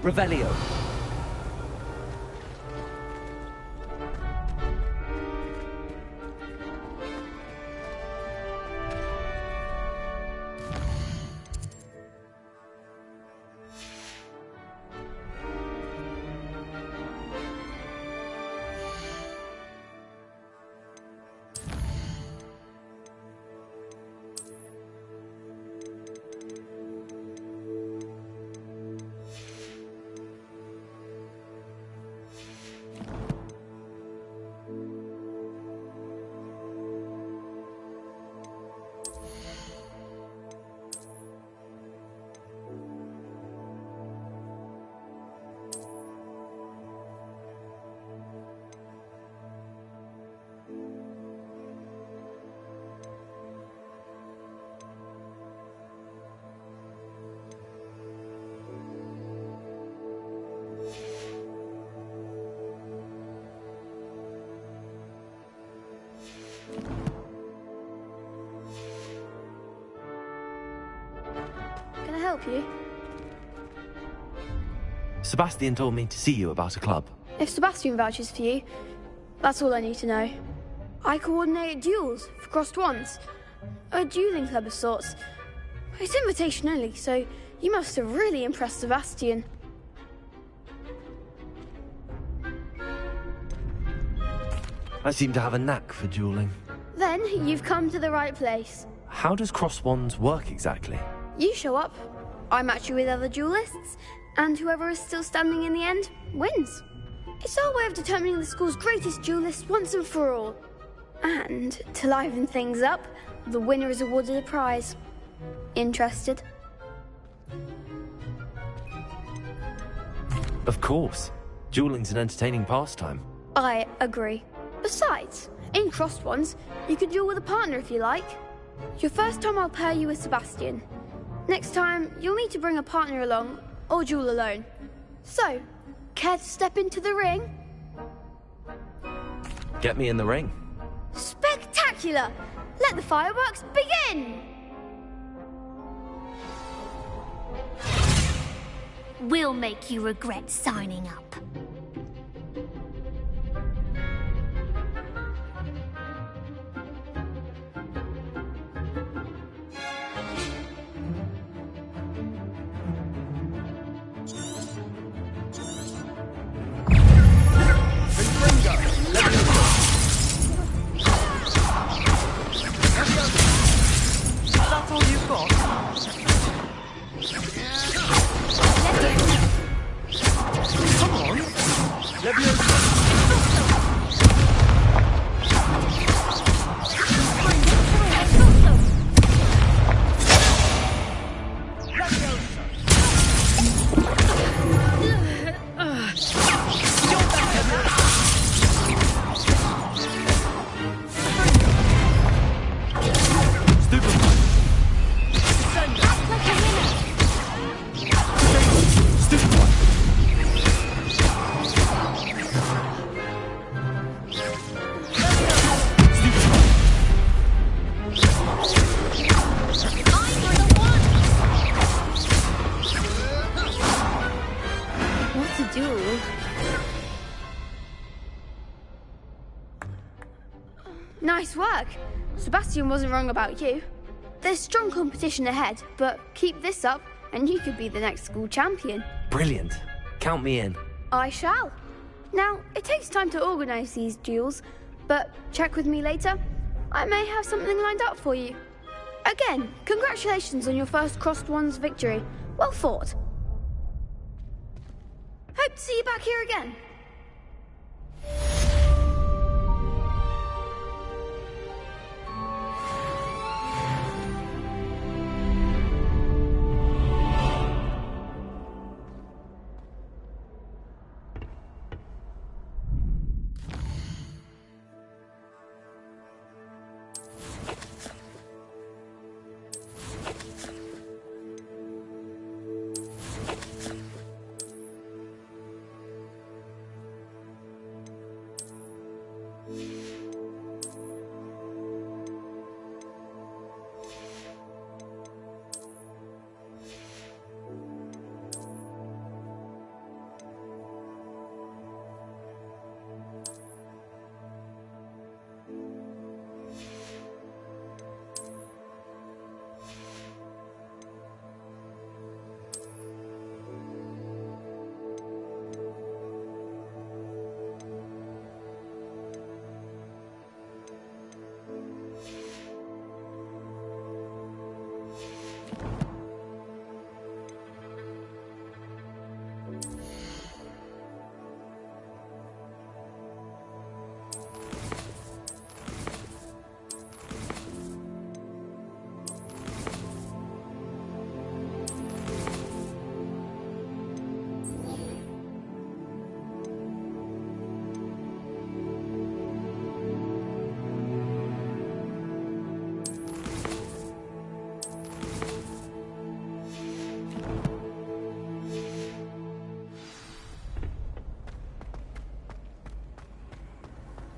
Revelio. Can I help you? Sebastian told me to see you about a club. If Sebastian vouches for you, that's all I need to know. I coordinate duels for crossed wands. A dueling club of sorts. It's invitation only, so you must have really impressed Sebastian. I seem to have a knack for dueling. Then you've come to the right place. How does cross wands work exactly? You show up, I match you with other duelists, and whoever is still standing in the end wins. It's our way of determining the school's greatest duelist once and for all. And, to liven things up, the winner is awarded a prize. Interested? Of course. Dueling's an entertaining pastime. I agree. Besides, in crossed ones, you could duel with a partner if you like. Your first time I'll pair you with Sebastian. Next time, you'll need to bring a partner along, or duel alone. So, care to step into the ring? Get me in the ring. Spectacular! Let the fireworks begin! We'll make you regret signing up. That's all you've got? Come on. What a duel. Nice work. Sebastian wasn't wrong about you. There's strong competition ahead, but keep this up and you could be the next school champion. Brilliant. Count me in. I shall. Now, it takes time to organise these duels, but check with me later. I may have something lined up for you. Again, congratulations on your first Crossed Ones victory. Well fought. Hope to see you back here again.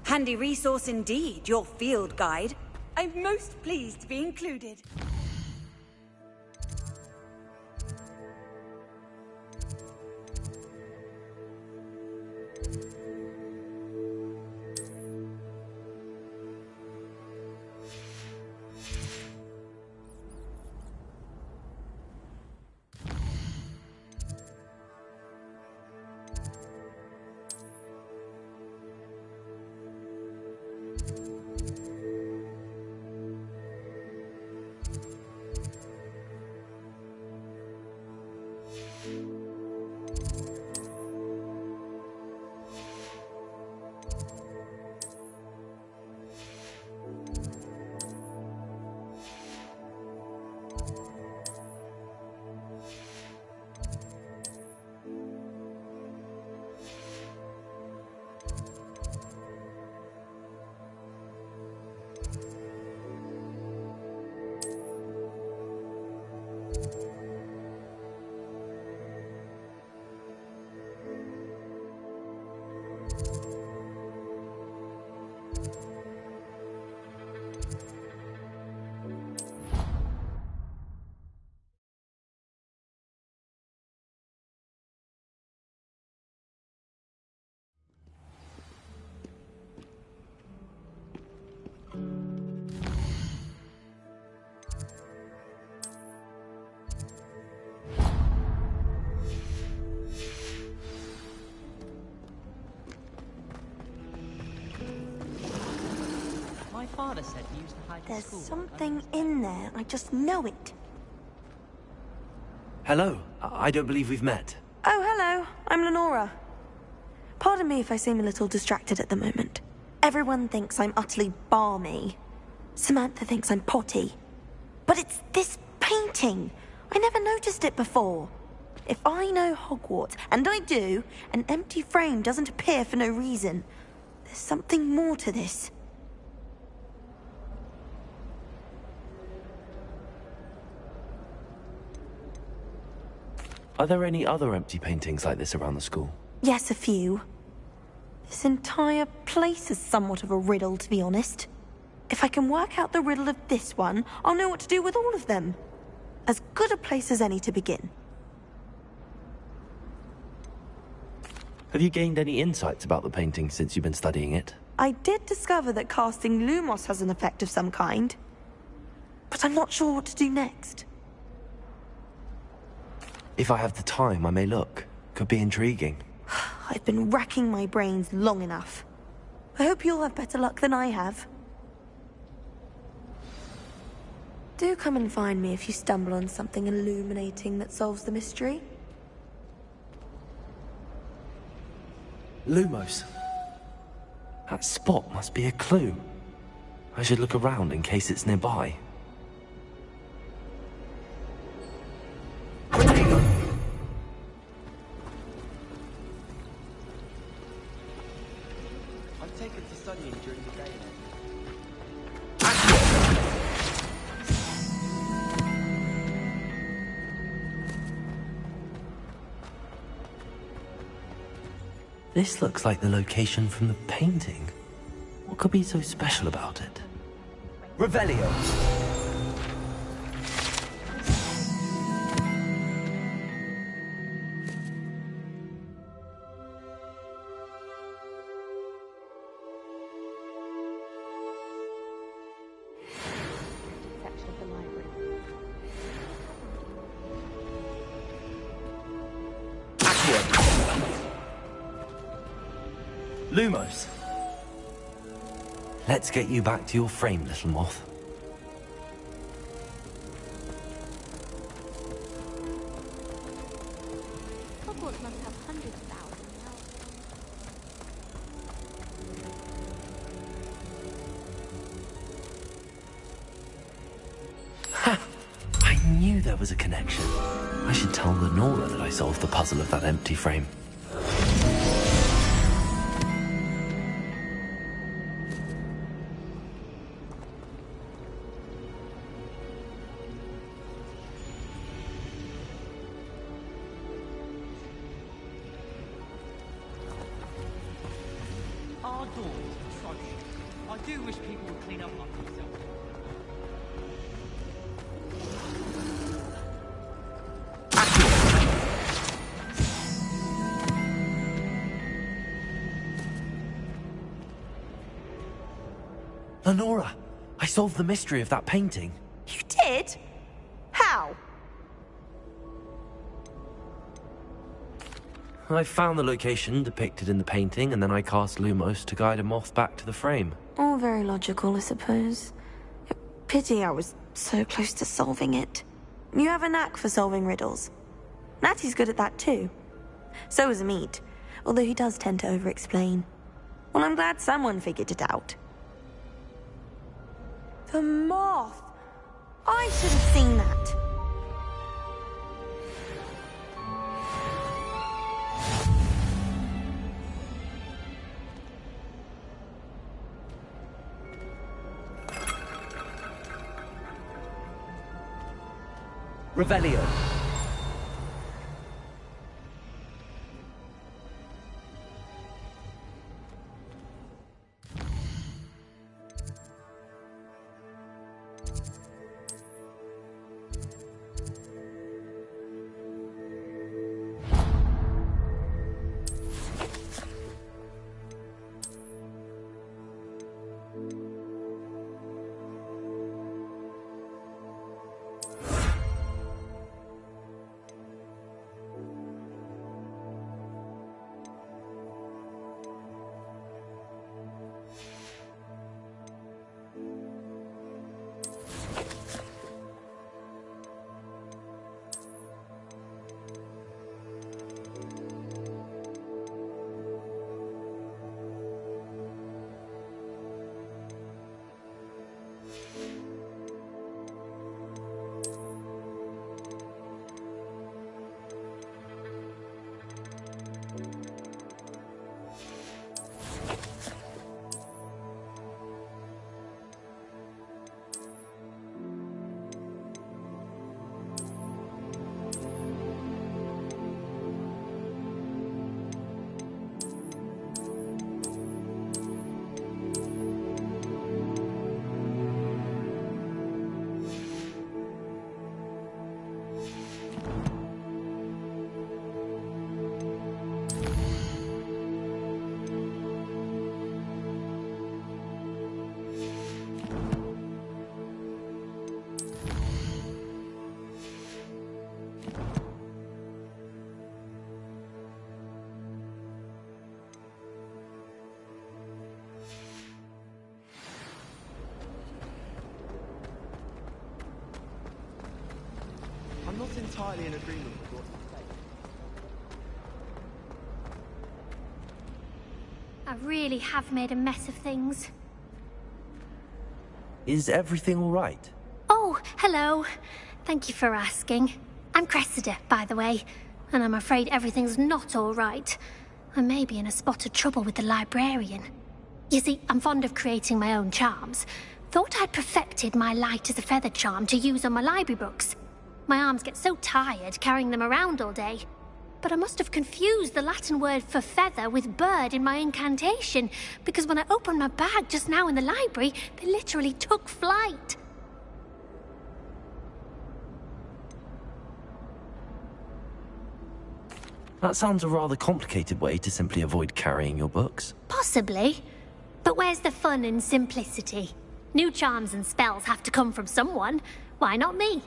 Handy resource indeed, your field guide. I'm most pleased to be included. Mother said he used to hide in There's school. something in there. I just know it. Hello. I don't believe we've met. Oh, hello. I'm Lenora. Pardon me if I seem a little distracted at the moment. Everyone thinks I'm utterly balmy. Samantha thinks I'm potty. But it's this painting. I never noticed it before. If I know Hogwarts, and I do, an empty frame doesn't appear for no reason. There's something more to this. Are there any other empty paintings like this around the school? Yes, a few. This entire place is somewhat of a riddle, to be honest. If I can work out the riddle of this one, I'll know what to do with all of them. As good a place as any to begin. Have you gained any insights about the painting since you've been studying it? I did discover that casting Lumos has an effect of some kind. But I'm not sure what to do next. If I have the time, I may look. Could be intriguing. I've been racking my brains long enough. I hope you'll have better luck than I have. Do come and find me if you stumble on something illuminating that solves the mystery. Lumos. That spot must be a clue. I should look around in case it's nearby. I've taken to studying during the day. This looks like the location from the painting. What could be so special about it? Revelio. Lumos. Let's get you back to your frame, little moth. Hogwarts must have hundreds of thousands. Ha! I knew there was a connection. I should tell Lenora that I solved the puzzle of that empty frame. Our doors are atrocious. I do wish people would clean up after themselves. Lenora, I solved the mystery of that painting. You did? How? I found the location depicted in the painting, and then I cast Lumos to guide a moth back to the frame. All very logical, I suppose. Pity I was so close to solving it. You have a knack for solving riddles. Natty's good at that too. So is Amit, although he does tend to over-explain. Well, I'm glad someone figured it out. The moth! I should have seen that. Revelio. entirely in agreement with what you say. I really have made a mess of things. Is everything all right? Oh, hello. Thank you for asking. I'm Cressida, by the way, and I'm afraid everything's not all right. I may be in a spot of trouble with the librarian. You see, I'm fond of creating my own charms. Thought I'd perfected my light as a feather charm to use on my library books. My arms get so tired carrying them around all day. But I must have confused the Latin word for feather with bird in my incantation, because when I opened my bag just now in the library, they literally took flight. That sounds a rather complicated way to simply avoid carrying your books. Possibly. But where's the fun in simplicity? New charms and spells have to come from someone. Why not me?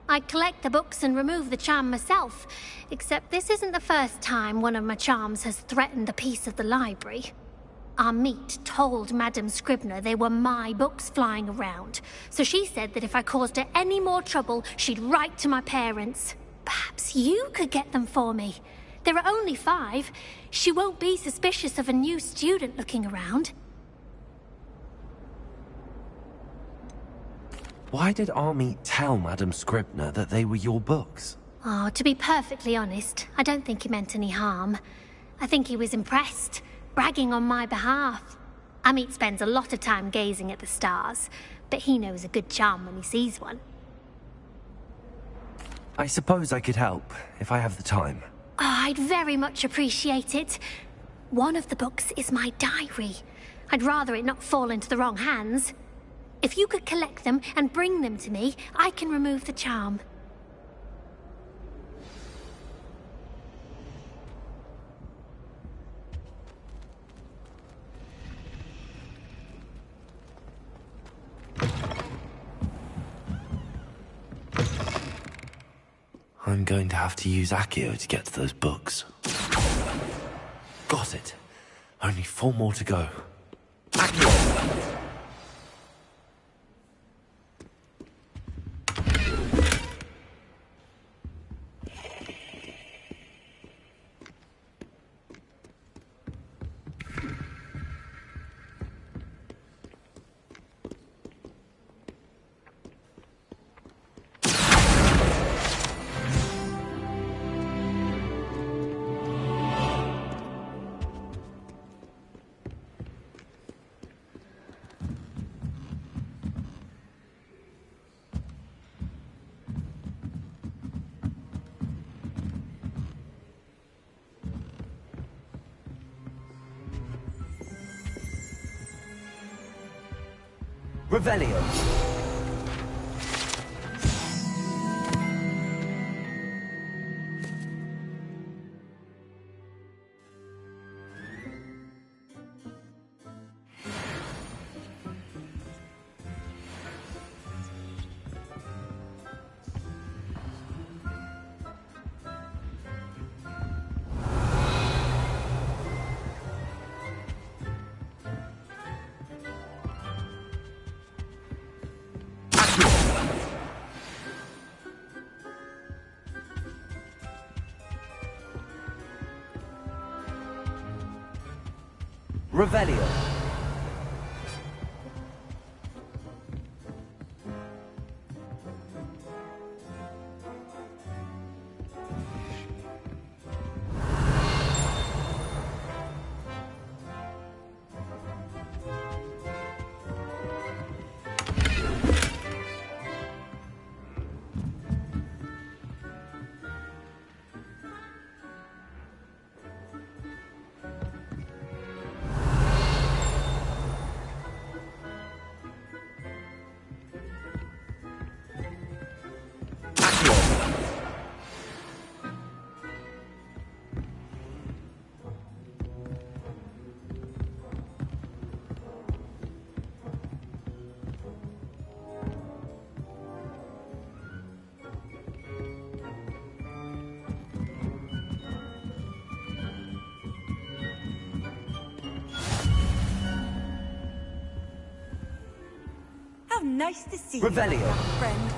I collect the books and remove the charm myself, except this isn't the first time one of my charms has threatened the peace of the library. Our meet told Madame Scribner they were my books flying around, so she said that if I caused her any more trouble, she'd write to my parents. Perhaps you could get them for me. There are only 5. She won't be suspicious of a new student looking around. Why did Army tell Madame Scribner that they were your books? Oh, to be perfectly honest, I don't think he meant any harm. I think he was impressed, bragging on my behalf. Amit spends a lot of time gazing at the stars, but he knows a good charm when he sees one. I suppose I could help, if I have the time. Oh, I'd very much appreciate it. One of the books is my diary. I'd rather it not fall into the wrong hands. If you could collect them and bring them to me, I can remove the charm. I'm going to have to use Accio to get to those books. Got it. Only 4 more to go. Accio! Revelio. Revelio. How nice to see Revelio. you, friend.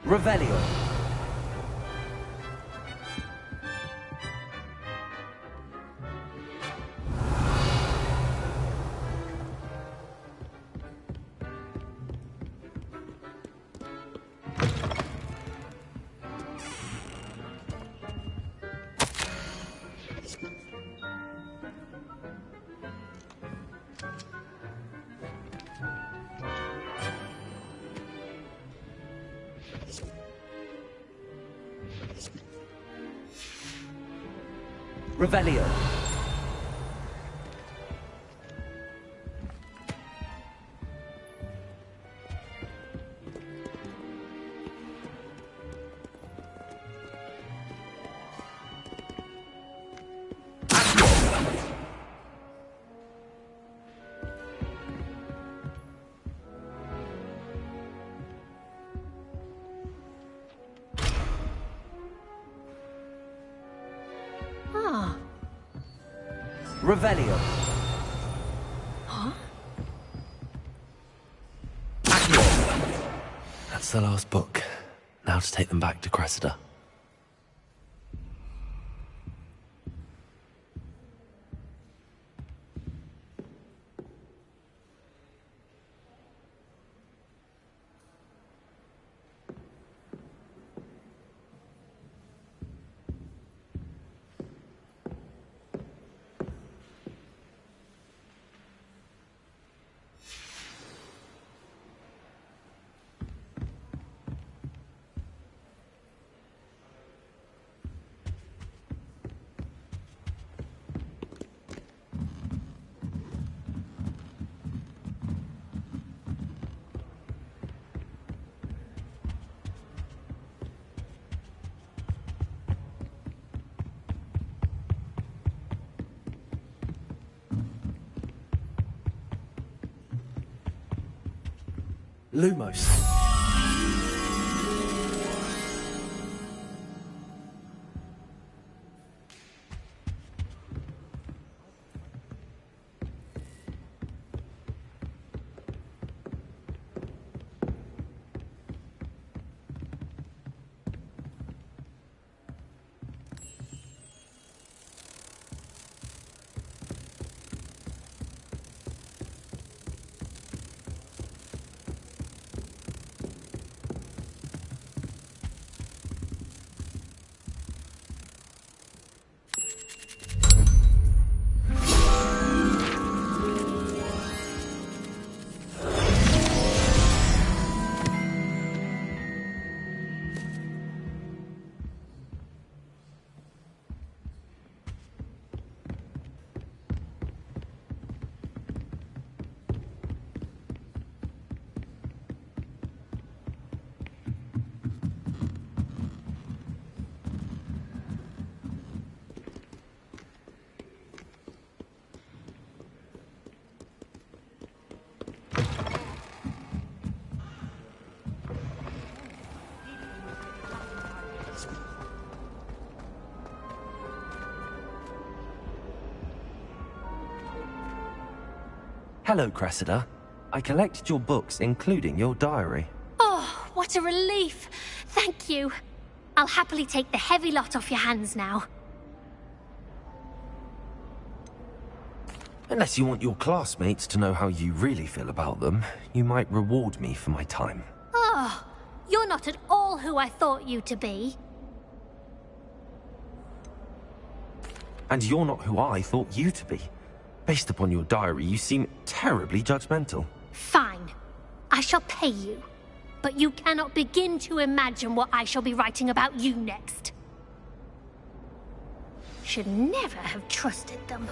Revelio. Revelio. Ah. Revelio. Huh? That's the last book. Now to take them back to Cressida. Lumos. Hello, Cressida. I collected your books, including your diary. Oh, what a relief. Thank you. I'll happily take the heavy lot off your hands now. Unless you want your classmates to know how you really feel about them, you might reward me for my time. Oh, you're not at all who I thought you to be. And you're not who I thought you to be. Based upon your diary, you seem terribly judgmental. Fine. I shall pay you. But you cannot begin to imagine what I shall be writing about you next. Should never have trusted them.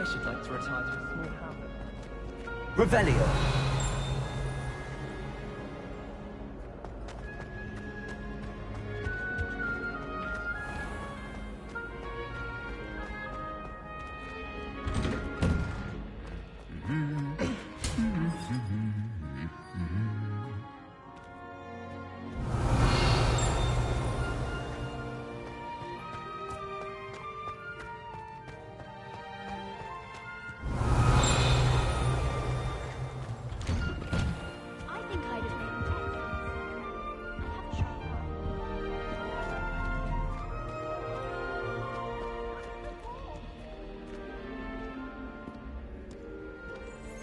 I should like to retire to a small hamlet. Revelio.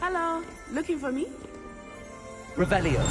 Hello, looking for me? Revelio.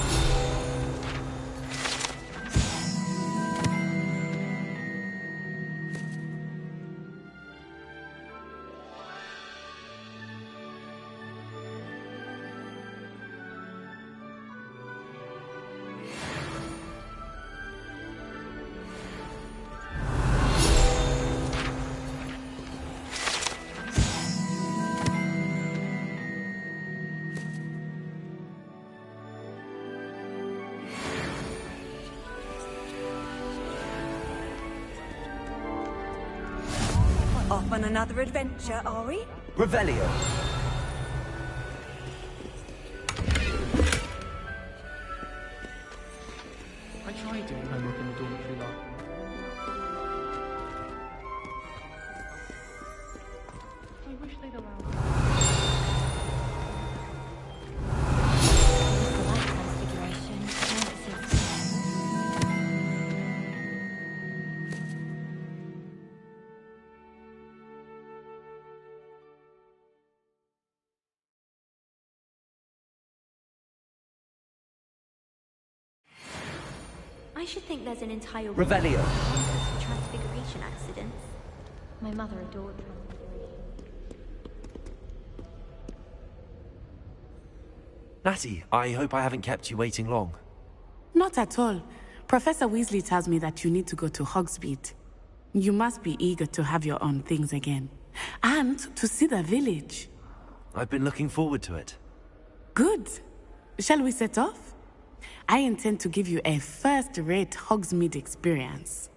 Off on another adventure, are we? Revelio. I tried doing homework in the dormitory last night. I wish they'd allowed me. I should think there's an entire Revelio. Transfiguration accidents. My mother adored Transfiguration. Natty, I hope I haven't kept you waiting long. Not at all. Professor Weasley tells me that you need to go to Hogsmeade. You must be eager to have your own things again. And to see the village. I've been looking forward to it. Good. Shall we set off? I intend to give you a first-rate Hogsmeade experience.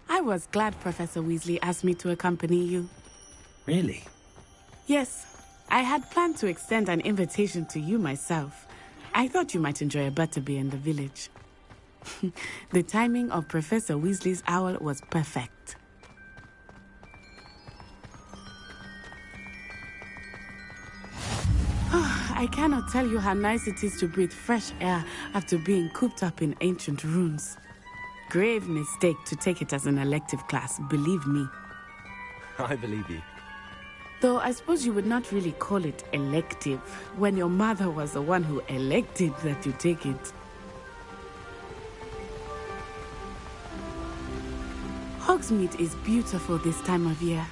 I was glad Professor Weasley asked me to accompany you. Really? Yes. I had planned to extend an invitation to you myself. I thought you might enjoy a butterbeer in the village. The timing of Professor Weasley's owl was perfect. I cannot tell you how nice it is to breathe fresh air after being cooped up in ancient ruins. Grave mistake to take it as an elective class, believe me. I believe you. Though I suppose you would not really call it elective when your mother was the one who elected that you take it. Hogsmeade is beautiful this time of year.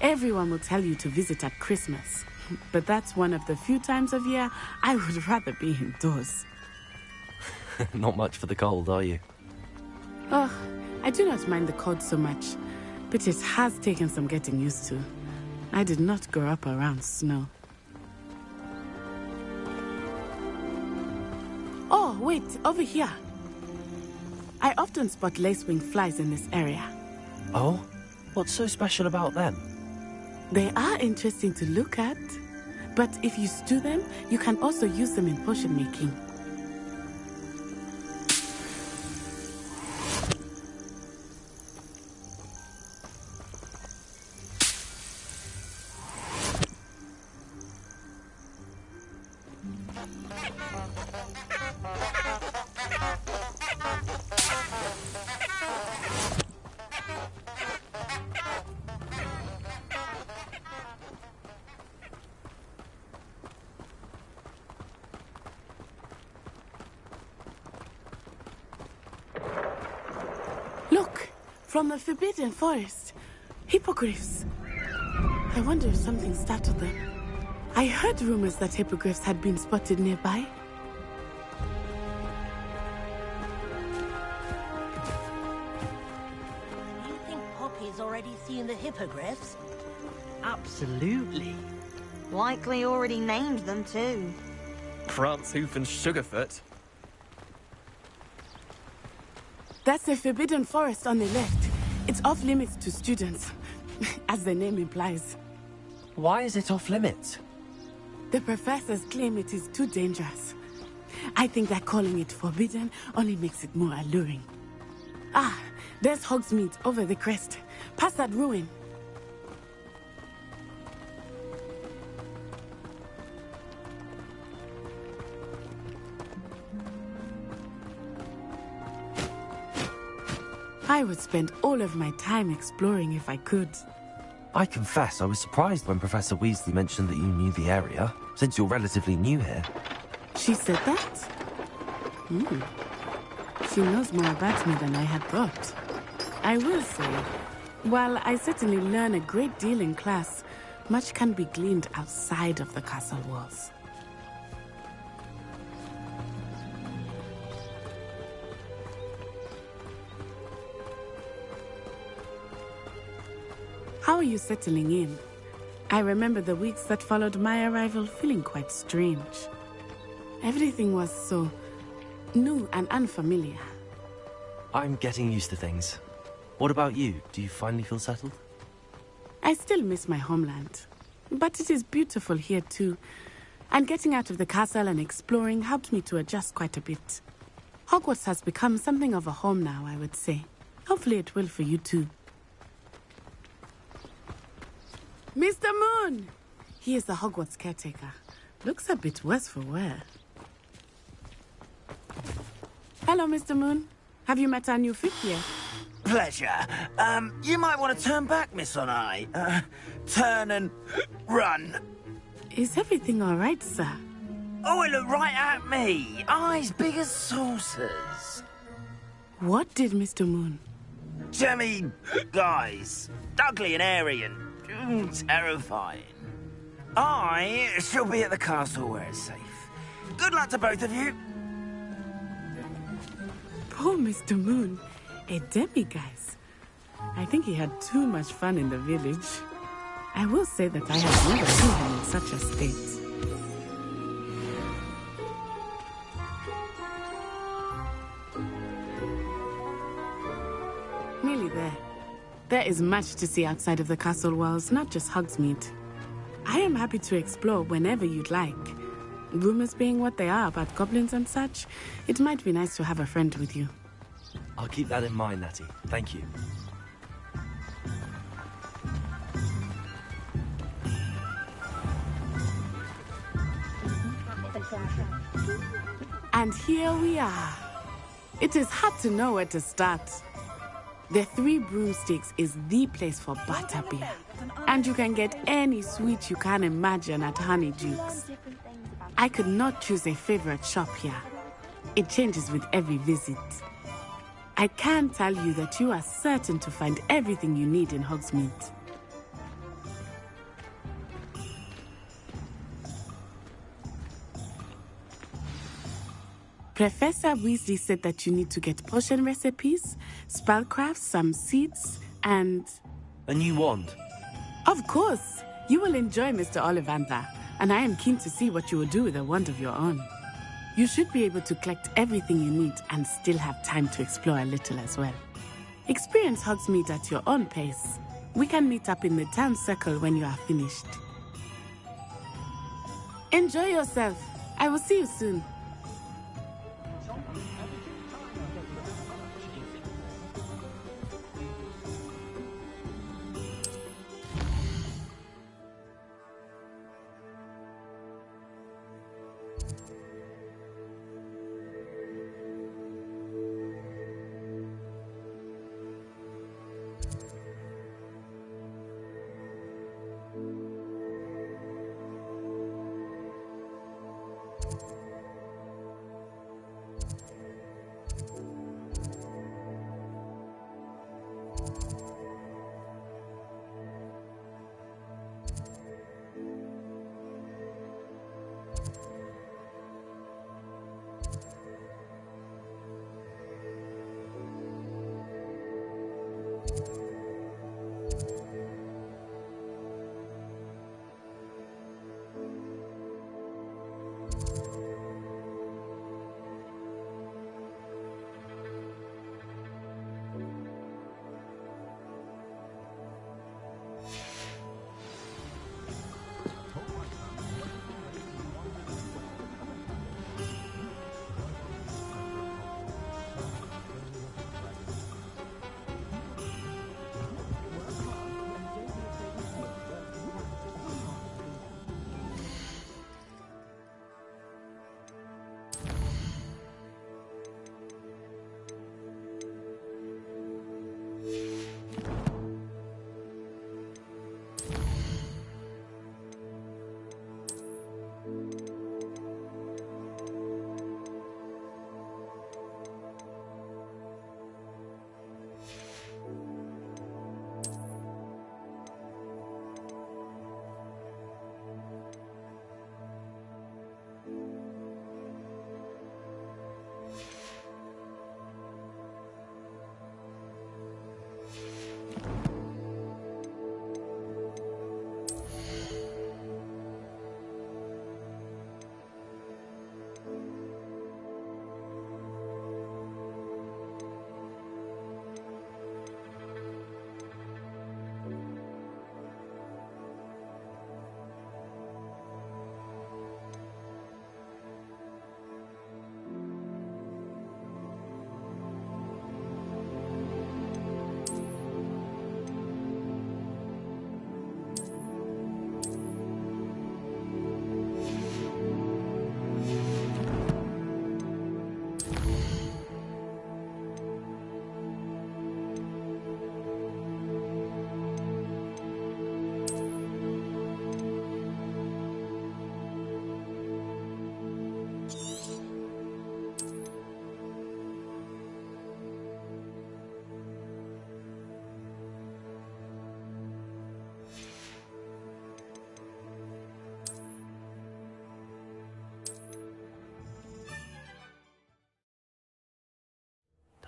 Everyone will tell you to visit at Christmas. But that's one of the few times of year I would rather be indoors. Not much for the cold, are you? Oh, I do not mind the cold so much, but it has taken some getting used to. I did not grow up around snow. Oh, wait, over here. I often spot lacewing flies in this area. Oh? What's so special about them? They are interesting to look at, but if you stew them, you can also use them in potion making. From the Forbidden Forest. Hippogriffs. I wonder if something startled them. I heard rumors that hippogriffs had been spotted nearby. You think Poppy's already seen the hippogriffs? Absolutely. Likely already named them too. Prancehoof and Sugarfoot. That's the Forbidden Forest on the left. It's off limits to students, as the name implies. Why is it off limits? The professors claim it is too dangerous. I think that calling it forbidden only makes it more alluring. Ah, there's Hogsmeade over the crest. Past that ruin. I would spend all of my time exploring if I could. I confess I was surprised when Professor Weasley mentioned that you knew the area, since you're relatively new here. She said that? She knows more about me than I had thought. I will say, while I certainly learn a great deal in class, much can be gleaned outside of the castle walls. How are you settling in? I remember the weeks that followed my arrival feeling quite strange. Everything was so new and unfamiliar. I'm getting used to things. What about you? Do you finally feel settled? I still miss my homeland, but it is beautiful here too. And getting out of the castle and exploring helped me to adjust quite a bit. Hogwarts has become something of a home now, I would say. Hopefully it will for you too. Mr. Moon! He is the Hogwarts caretaker. Looks a bit worse for wear. Hello, Mr. Moon. Have you met our new fifth year? Pleasure. You might want to turn back, Miss On-Eye. Turn and run. Is everything all right, sir? Oh, it looked right at me. Eyes big as saucers. What did Mr. Moon? Jemmy, guys. Ugly and airy and terrifying. I shall be at the castle where it's safe. Good luck to both of you. Poor Mr. Moon. A demiguise. I think he had too much fun in the village. I will say that I have never seen him in such a state. Nearly there. There is much to see outside of the castle walls, not just Hogsmeade. I am happy to explore whenever you'd like. Rumors being what they are about goblins and such, it might be nice to have a friend with you. I'll keep that in mind, Natty. Thank you. And here we are. It is hard to know where to start. The Three Broomsticks is the place for butterbeer. And you can get any sweet you can imagine at Honeydukes. I could not choose a favorite shop here. It changes with every visit. I can tell you that you are certain to find everything you need in Hogsmeade. Professor Weasley said that you need to get potion recipes, spellcrafts, some seeds, and... A new wand? Of course! You will enjoy Mr. Ollivander, and I am keen to see what you will do with a wand of your own. You should be able to collect everything you need and still have time to explore a little as well. Experience Hogsmeade at your own pace. We can meet up in the town circle when you are finished. Enjoy yourself. I will see you soon.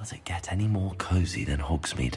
Does it get any more cozy than Hogsmeade?